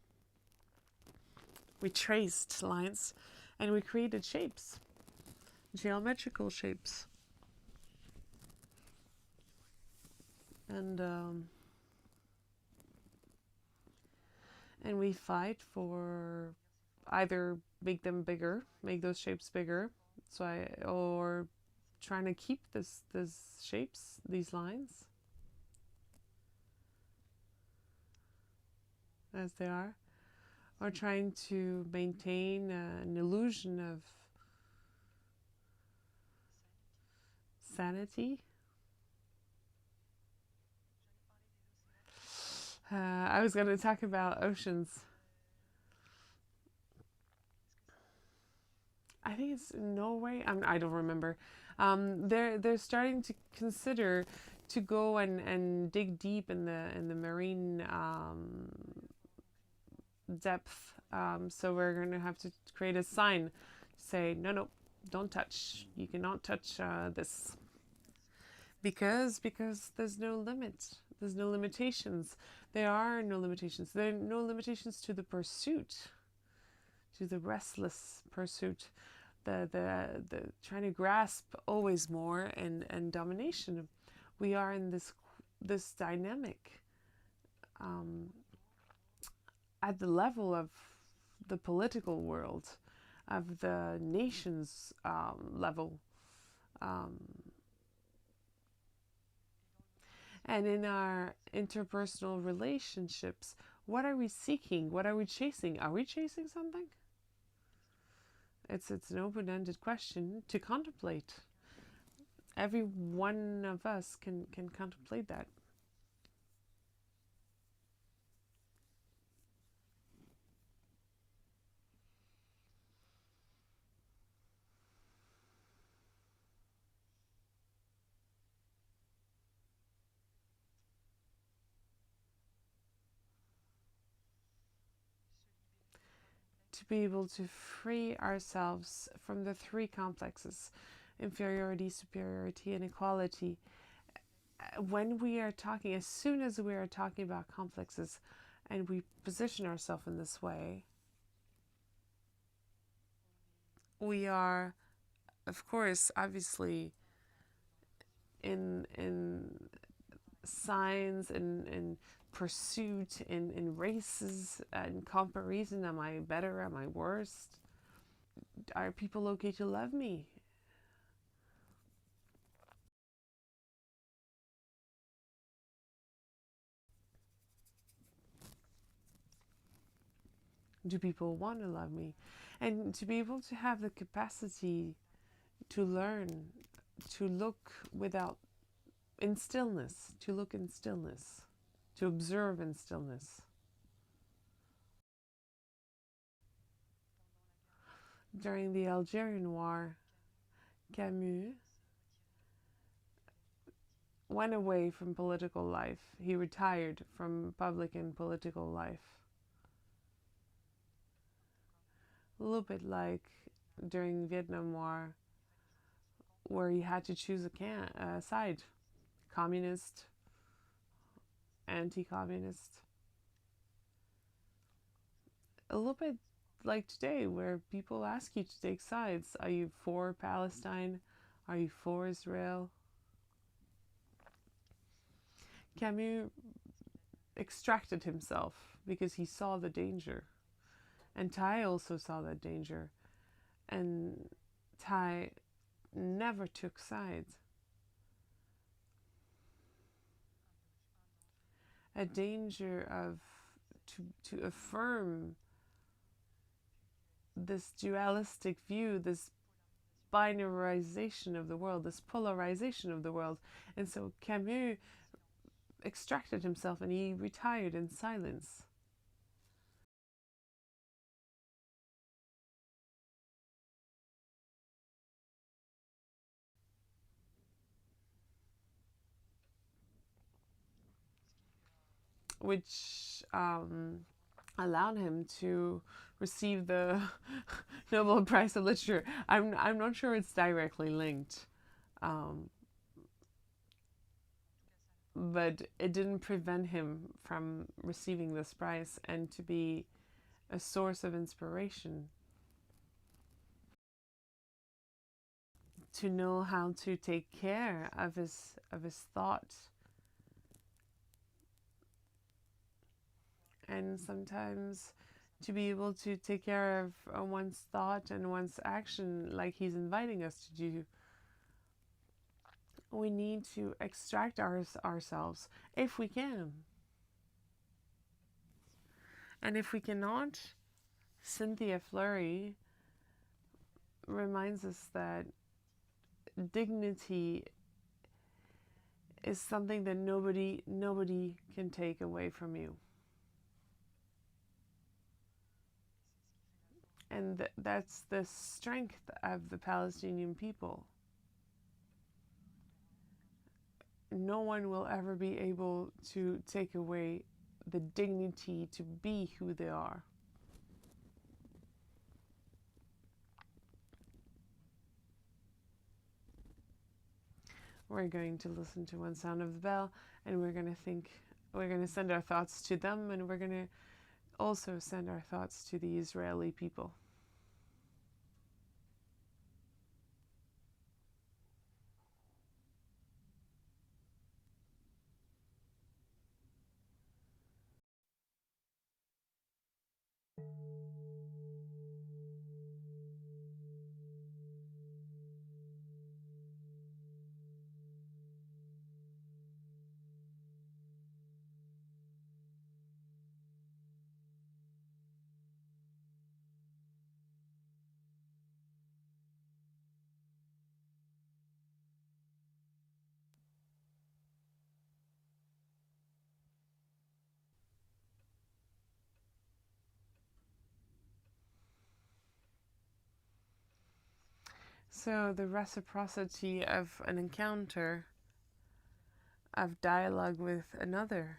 We traced lines and we created shapes, geometrical shapes. And we fight for either make them bigger, make those shapes bigger, or trying to keep these shapes, these lines, as they are, or trying to maintain an illusion of sanity. I was going to talk about oceans. I think it's in Norway. I don't remember. They're starting to consider to go and dig deep in the marine depth. So we're going to have to create a sign, say no, don't touch. You cannot touch this, because there's no limit. There's no limitations. There are no limitations. There are no limitations to the pursuit to the restless pursuit, the trying to grasp always more and domination. We are in this dynamic at the level of the political world, of the nation's level. And in our interpersonal relationships, what are we seeking? What are we chasing? Are we chasing something? It's an open-ended question to contemplate. Every one of us can contemplate that. To be able to free ourselves from the three complexes: inferiority, superiority, and equality. When we are talking, as soon as we are talking about complexes and we position ourselves in this way, we are, of course, obviously in signs, in pursuit, in races, in comparison. Am I better? Am I worse? Are people okay to love me? Do people want to love me? And to be able to have the capacity to learn, to look in stillness, to look in stillness, to observe in stillness. During the Algerian War, Camus went away from political life. He retired from public and political life. A little bit like during Vietnam War, where he had to choose a side, communist, anti-communist. A little bit like today, where people ask you to take sides. Are you for Palestine? Are you for Israel? Camus extracted himself because he saw the danger. And Tai also saw that danger. And Tai never took sides. A danger of to affirm this dualistic view, this binarization of the world, this polarization of the world. And so Camus extracted himself and he retired in silence. Which allowed him to receive the Nobel Prize of Literature. I'm not sure it's directly linked, but it didn't prevent him from receiving this prize and to be a source of inspiration, to know how to take care of his thought. And sometimes to be able to take care of one's thought and one's action, like he's inviting us to do, we need to extract ourselves if we can. And if we cannot, Cynthia Fleury reminds us that dignity is something that nobody can take away from you. And that's the strength of the Palestinian people. No one will ever be able to take away the dignity to be who they are. We're going to listen to One Sound of the Bell, and we're going to send our thoughts to them, and we're going to also send our thoughts to the Israeli people. So the reciprocity of an encounter, of dialogue with another.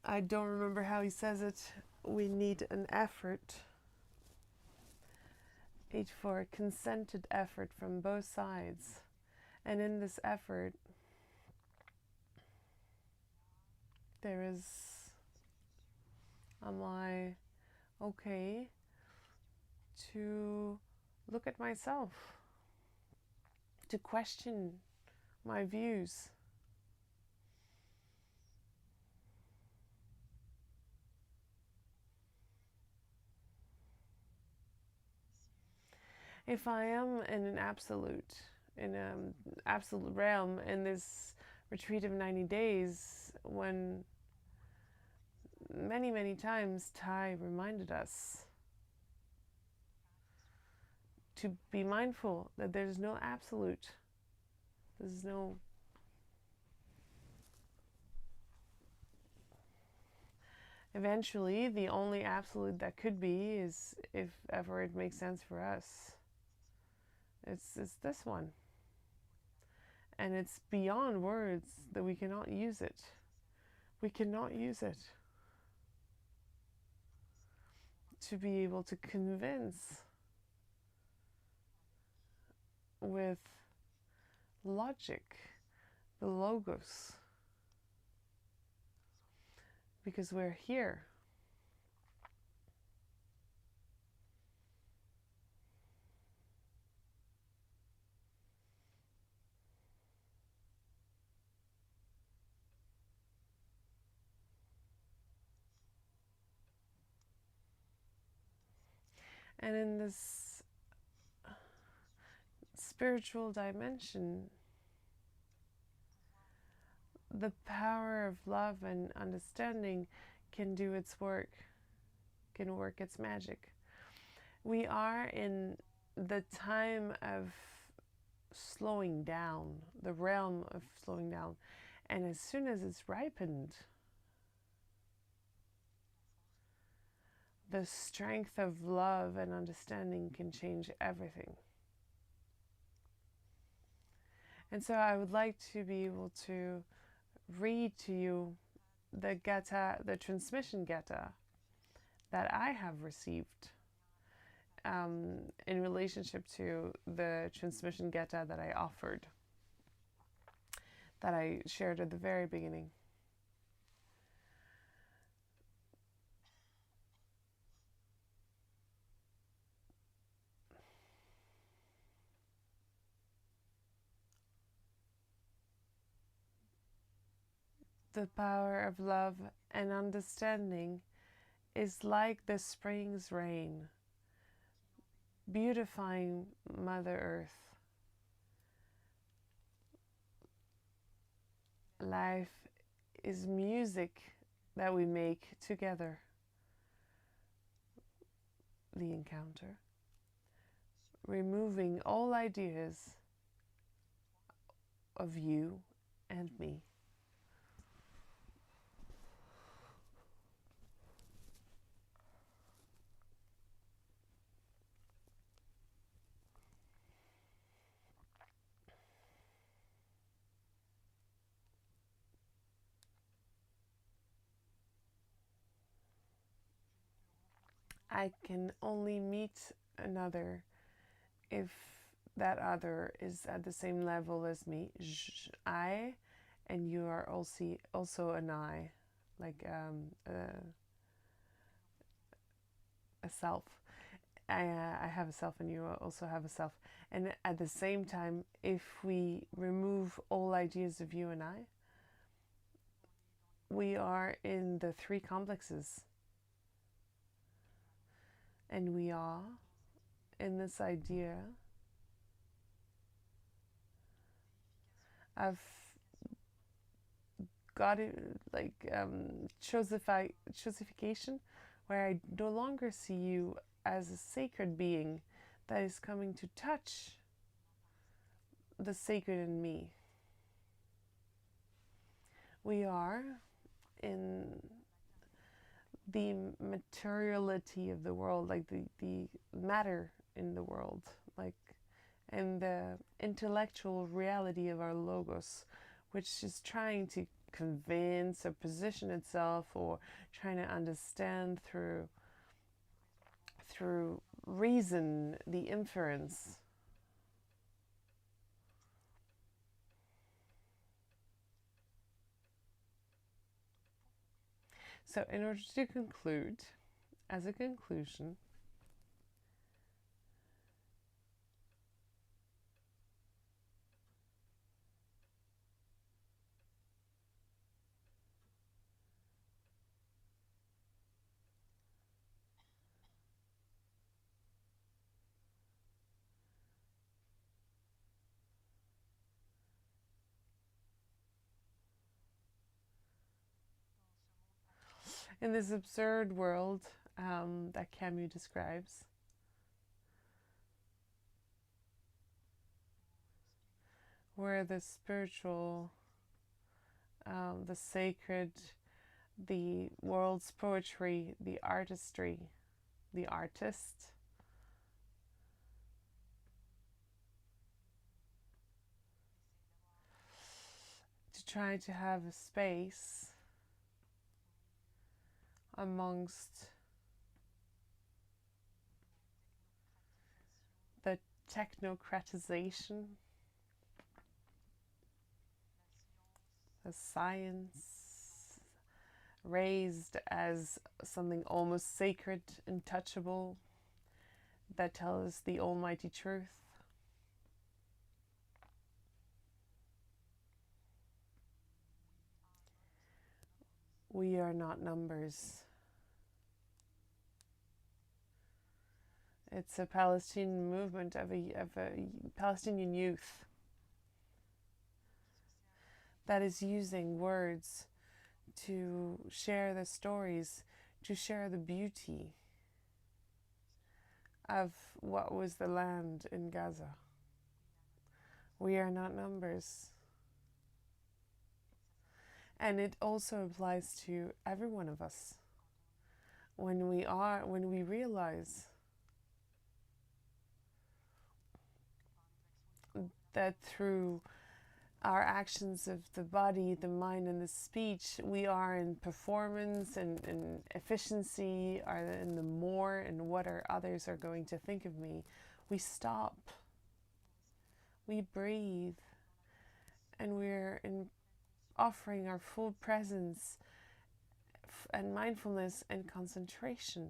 I don't remember how he says it. We need an effort, for a consented effort from both sides. And in this effort, there is, am I okay to look at myself, to question my views? If I am in an absolute, in an absolute realm in this retreat of 90 days, when many, many times Thai reminded us to be mindful that there's no absolute. There's no eventually the only absolute that could be is, if ever it makes sense for us, it's this one. And it's beyond words that we cannot use it. We cannot use it to be able to convince with logic, the logos, because we're here. And in this spiritual dimension, the power of love and understanding can do its work, can work its magic. We are in the time of slowing down, the realm of slowing down. And as soon as it's ripened, the strength of love and understanding can change everything. And so I would like to be able to read to you the Geta, the transmission Geta that I have received in relationship to the transmission Geta that I offered, that I shared at the very beginning. The power of love and understanding is like the spring's rain, beautifying Mother Earth. Life is music that we make together. The encounter, removing all ideas of you and me. I can only meet another if that other is at the same level as me. I, and you are also an I, like a self. I have a self and you also have a self. And at the same time, if we remove all ideas of you and I, we are in the three complexes. And we are in this idea of God, like chosification, where I no longer see you as a sacred being that is coming to touch the sacred in me. We are in the materiality of the world, like the matter in the world, like, and the intellectual reality of our logos, which is trying to convince or position itself or trying to understand through reason, the inference. So in order to conclude, as a conclusion, in this absurd world that Camus describes, where the spiritual, the sacred, the world's poetry, the artistry, the artist, to try to have a space amongst the technocratization, the science raised as something almost sacred, untouchable, that tells the almighty truth. We are not numbers. It's a Palestinian movement of a Palestinian youth that is using words to share the stories, to share the beauty of what was the land in Gaza. We are not numbers. And it also applies to every one of us. When we realize that through our actions of the body, the mind, and the speech, we are in performance and in efficiency, are in the more and what are others are going to think of me, we stop, we breathe, and we're in offering our full presence and mindfulness and concentration,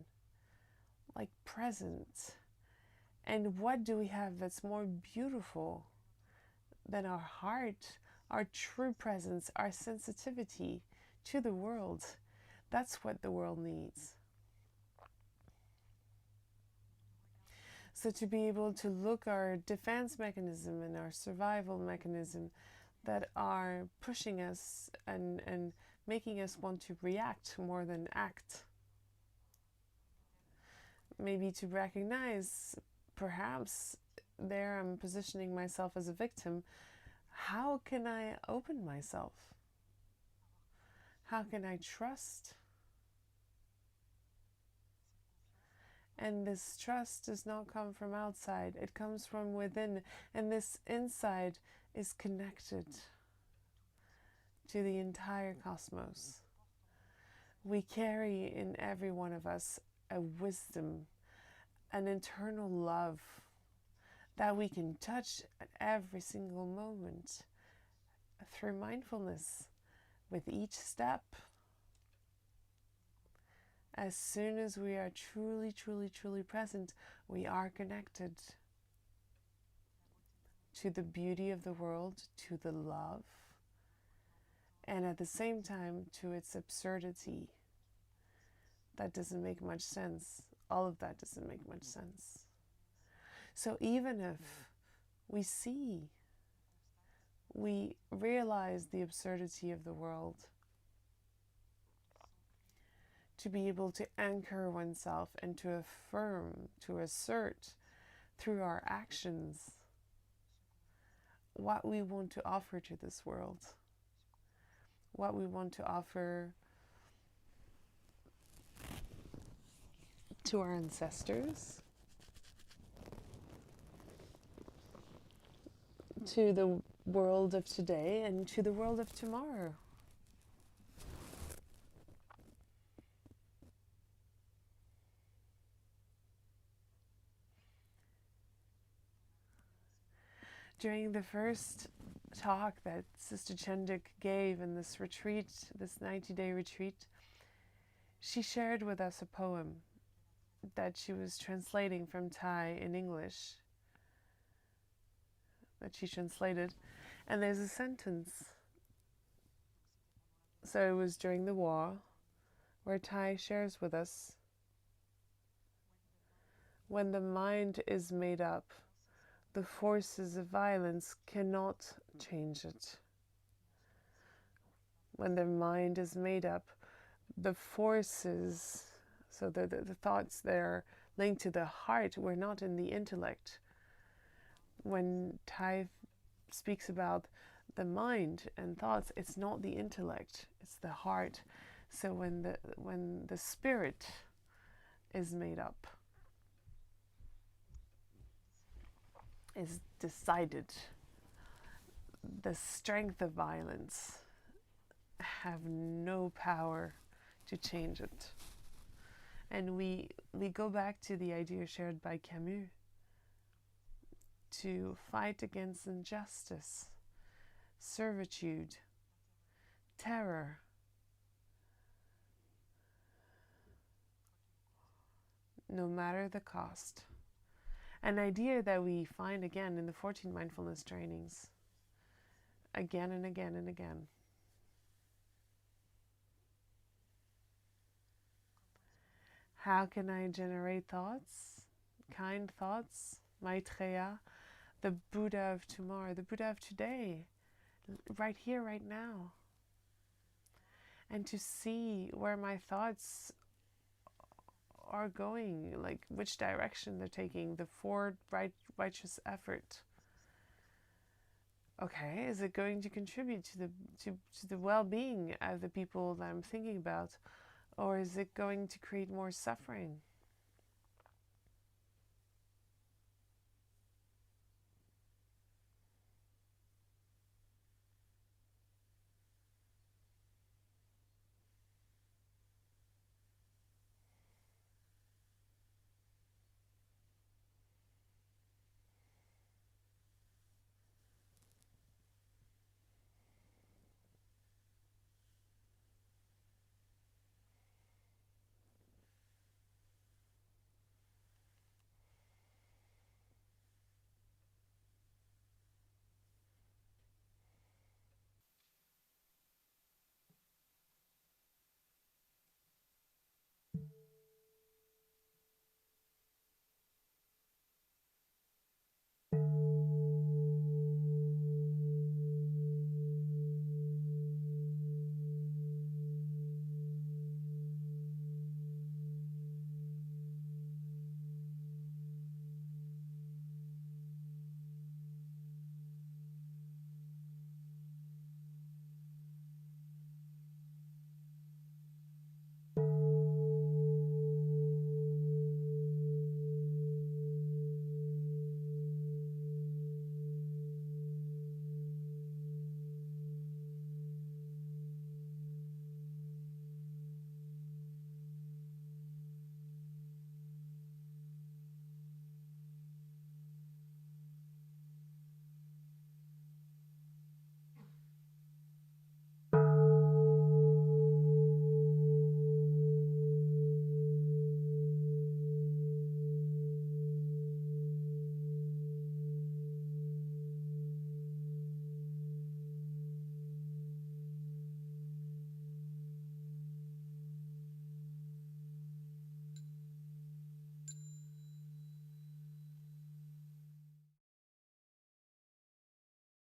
like present. And what do we have that's more beautiful than our heart, our true presence, our sensitivity to the world? That's what the world needs. So to be able to look our defense mechanism and our survival mechanism that are pushing us and making us want to react more than act. Maybe to recognize, perhaps there I'm positioning myself as a victim. How can I open myself? How can I trust? And this trust does not come from outside, it comes from within, and this inside is connected to the entire cosmos. We carry in every one of us a wisdom, an internal love that we can touch at every single moment through mindfulness with each step. As soon as we are truly, truly, truly present, we are connected to the beauty of the world, to the love, and at the same time to its absurdity. That doesn't make much sense. All of that doesn't make much sense. So even if we realize the absurdity of the world, to be able to anchor oneself and to affirm, to assert through our actions what we want to offer to this world, what we want to offer to our ancestors, to the world of today, and to the world of tomorrow. During the first talk that Sister Chendik gave in this retreat, this 90-day retreat, she shared with us a poem that she was translating from Thai in English, that she translated, and there's a sentence. So it was during the war, where Thai shares with us, when the mind is made up, the forces of violence cannot change it. When the mind is made up, the forces, so the thoughts that are linked to the heart, we're not in the intellect. When Thai speaks about the mind and thoughts, it's not the intellect, it's the heart. So when the spirit is made up, is decided, the strength of violence have no power to change it. And we go back to the idea shared by Camus, to fight against injustice, servitude, terror, no matter the cost. An idea that we find again in the 14 mindfulness trainings, again and again and again. How can I generate thoughts, kind thoughts, Maitreya, the Buddha of tomorrow, the Buddha of today, right here, right now? And to see where my thoughts are going, like which direction they're taking, the forward righteous effort. Okay, is it going to contribute to the well-being of the people that I'm thinking about, or is it going to create more suffering?